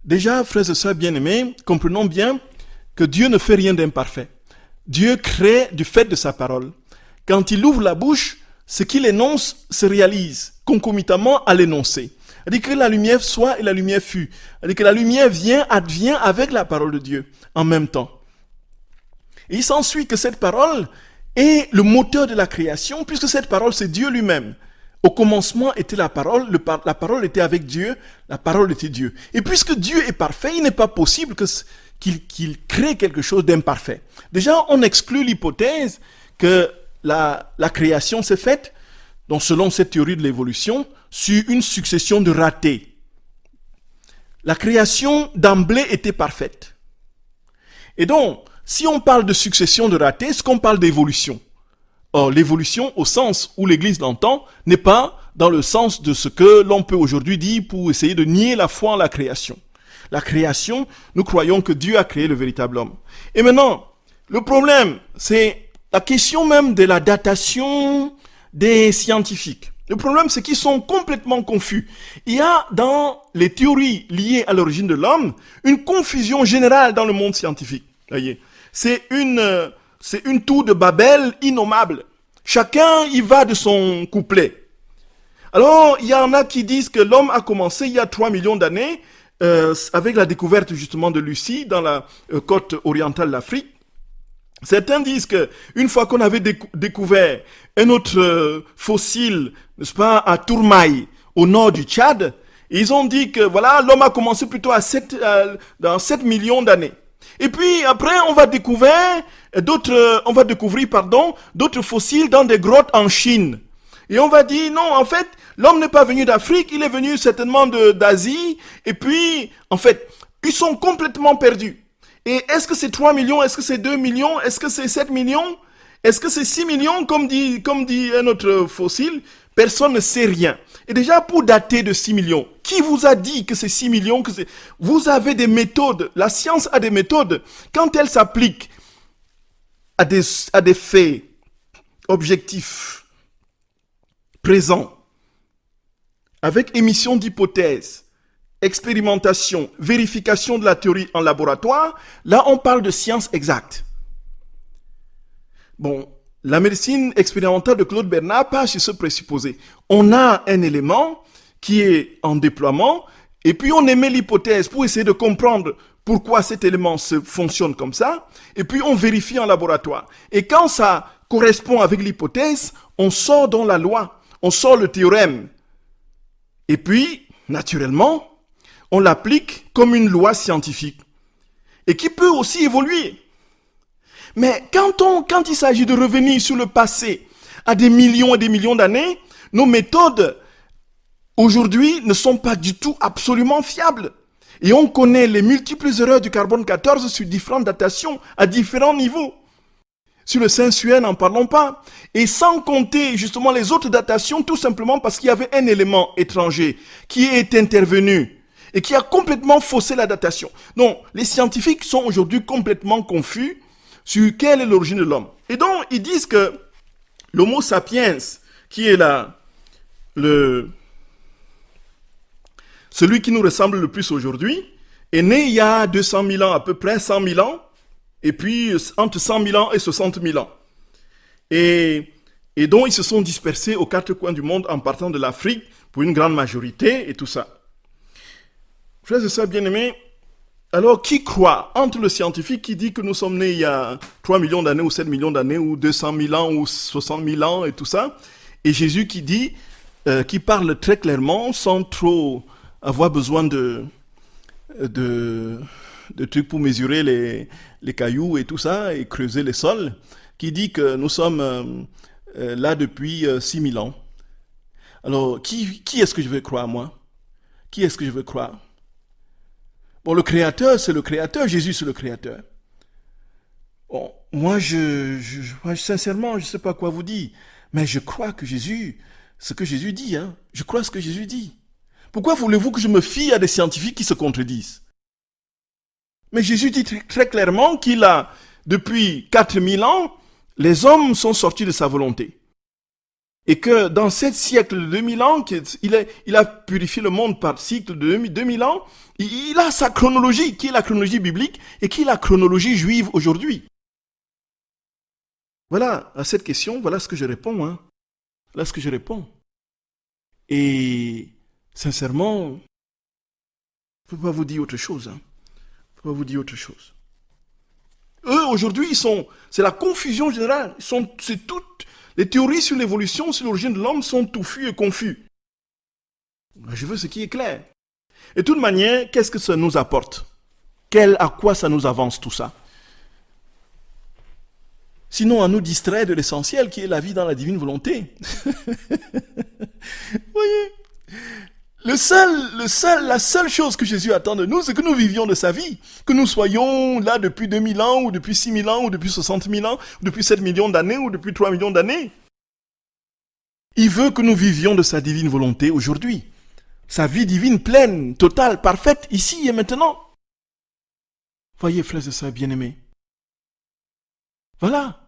Déjà, frères et sœurs bien-aimés, comprenons bien que Dieu ne fait rien d'imparfait. Dieu crée du fait de sa parole. Quand il ouvre la bouche, ce qu'il énonce se réalise concomitamment à l'énoncé. C'est-à-dire que la lumière soit et la lumière fut. C'est-à-dire que la lumière advient avec la parole de Dieu en même temps. Et il s'ensuit que cette parole est le moteur de la création, puisque cette parole, c'est Dieu lui-même. Au commencement était la parole était avec Dieu, la parole était Dieu. Et puisque Dieu est parfait, il n'est pas possible qu'il crée quelque chose d'imparfait. Déjà, on exclut l'hypothèse que la création s'est faite, donc selon cette théorie de l'évolution, sur une succession de ratés. La création d'emblée était parfaite. Et donc, si on parle de succession de ratés, est-ce qu'on parle d'évolution? Or, l'évolution, au sens où l'Église l'entend, n'est pas dans le sens de ce que l'on peut aujourd'hui dire pour essayer de nier la foi en la création. La création, nous croyons que Dieu a créé le véritable homme. Et maintenant, le problème, c'est la question même de la datation des scientifiques. Le problème, c'est qu'ils sont complètement confus. Il y a dans les théories liées à l'origine de l'homme une confusion générale dans le monde scientifique. Voyez, c'est une tour de Babel innommable. Chacun y va de son couplet. Alors, il y en a qui disent que l'homme a commencé il y a 3 millions d'années avec la découverte justement de Lucie dans la côte orientale de l'Afrique. Certains disent que une fois qu'on avait découvert un autre fossile, n'est-ce pas, à Tourmaï, au nord du Tchad, ils ont dit que voilà, l'homme a commencé plutôt dans 7 millions d'années. Et puis après, on va découvrir d'autres fossiles dans des grottes en Chine. Et on va dire non, en fait, l'homme n'est pas venu d'Afrique, il est venu certainement d'Asie. Et puis, en fait, ils sont complètement perdus. Et est-ce que c'est 3 millions? Est-ce que c'est 2 millions? Est-ce que c'est 7 millions? Est-ce que c'est 6 millions, comme dit un autre fossile? Personne ne sait rien. Et déjà, pour dater de 6 millions, qui vous a dit que c'est 6 millions? Vous avez des méthodes. La science a des méthodes. Quand elle s'applique à des faits objectifs, présents, avec émission d'hypothèses, expérimentation, vérification de la théorie en laboratoire, là on parle de science exacte. Bon, la médecine expérimentale de Claude Bernard part sur ce présupposé. On a un élément qui est en déploiement, et puis on émet l'hypothèse pour essayer de comprendre pourquoi cet élément fonctionne comme ça, et puis on vérifie en laboratoire. Et quand ça correspond avec l'hypothèse, on sort dans la loi, on sort le théorème. Et puis, naturellement, on l'applique comme une loi scientifique et qui peut aussi évoluer. Mais quand il s'agit de revenir sur le passé à des millions et des millions d'années, nos méthodes aujourd'hui ne sont pas du tout absolument fiables. Et on connaît les multiples erreurs du carbone 14 sur différentes datations à différents niveaux. Sur le Saint-Suaire, n'en parlons pas. Et sans compter justement les autres datations, tout simplement parce qu'il y avait un élément étranger qui est intervenu et qui a complètement faussé la datation. Donc, les scientifiques sont aujourd'hui complètement confus sur quelle est l'origine de l'homme. Et donc, ils disent que l'Homo sapiens, qui est celui qui nous ressemble le plus aujourd'hui, est né il y a 200 000 ans, à peu près 100 000 ans, et puis entre 100 000 ans et 60 000 ans. Et donc, ils se sont dispersés aux quatre coins du monde en partant de l'Afrique pour une grande majorité et tout ça. Frères et sœurs bien-aimés, alors qui croit entre le scientifique qui dit que nous sommes nés il y a 3 millions d'années ou 7 millions d'années ou 200 000 ans ou 60 000 ans et tout ça, et Jésus qui dit, qui parle très clairement sans trop avoir besoin de trucs pour mesurer les cailloux et tout ça et creuser les sols, qui dit que nous sommes là depuis 6 000 ans. Alors, qui est-ce que je veux croire, moi? Qui est-ce que je veux croire? Bon, le Créateur, c'est le Créateur. Jésus, c'est le Créateur. Bon, moi, sincèrement, je ne sais pas quoi vous dire. Mais je crois que Jésus, ce que Jésus dit, je crois ce que Jésus dit. Pourquoi voulez-vous que je me fie à des scientifiques qui se contredisent? Mais Jésus dit très clairement qu'il a, depuis 4000 ans, les hommes sont sortis de sa volonté. Et que dans 7 siècles de 2000 ans, il a purifié le monde par cycle de 2000 ans, il a sa chronologie, qui est la chronologie biblique, et qui est la chronologie juive aujourd'hui. Voilà, à cette question, voilà ce que je réponds. Voilà ce que je réponds. Et sincèrement, je ne peux pas vous dire autre chose. Je ne peux pas vous dire autre chose. Eux, aujourd'hui, c'est la confusion générale. C'est toutes les théories sur l'évolution, sur l'origine de l'homme sont touffues et confus. Je veux ce qui est clair. Et de toute manière, qu'est-ce que ça nous apporte? À quoi ça nous avance tout ça? Sinon, à nous distraire de l'essentiel qui est la vie dans la divine volonté. Voyez, la seule chose que Jésus attend de nous, c'est que nous vivions de sa vie. Que nous soyons là depuis 2000 ans, ou depuis 6000 ans, ou depuis 60 000 ans, ou depuis 7 millions d'années, ou depuis 3 millions d'années. Il veut que nous vivions de sa divine volonté aujourd'hui. Sa vie divine pleine, totale, parfaite, ici et maintenant. Voyez, frères et sœurs bien-aimés. Voilà.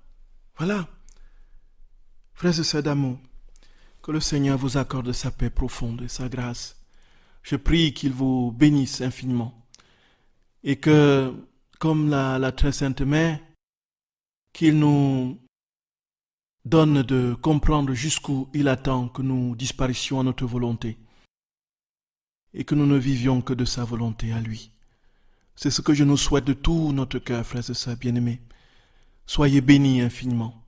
Frères et sœurs d'amour, que le Seigneur vous accorde sa paix profonde et sa grâce. Je prie qu'il vous bénisse infiniment. Et que, comme la très sainte Mère, qu'il nous donne de comprendre jusqu'où il attend que nous disparissions à notre volonté. Et que nous ne vivions que de sa volonté à lui. C'est ce que je nous souhaite de tout notre cœur, frères et sœurs bien-aimés. Soyez bénis infiniment,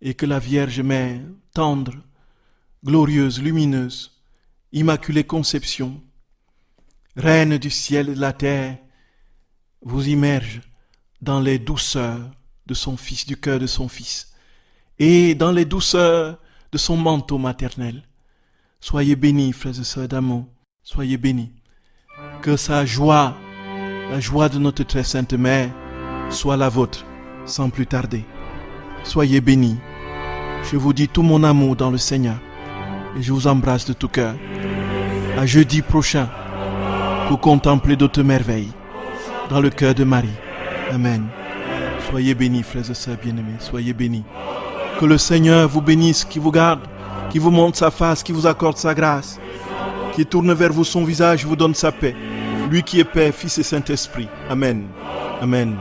et que la Vierge Mère, tendre, glorieuse, lumineuse, immaculée conception, Reine du ciel et de la terre, vous immerge dans les douceurs de son Fils, du cœur de son Fils, et dans les douceurs de son manteau maternel. Soyez bénis, frères et sœurs d'amour, soyez bénis. Que sa joie, la joie de notre très sainte Mère, soit la vôtre. Sans plus tarder, soyez bénis. Je vous dis tout mon amour dans le Seigneur et je vous embrasse de tout cœur. À jeudi prochain pour contempler d'autres merveilles dans le cœur de Marie. Amen. Soyez bénis, frères et sœurs bien-aimés, soyez bénis. Que le Seigneur vous bénisse, qui vous garde, qui vous montre sa face, qui vous accorde sa grâce, qui tourne vers vous son visage, vous donne sa paix. Lui qui est Père, Fils et Saint-Esprit. Amen. Amen.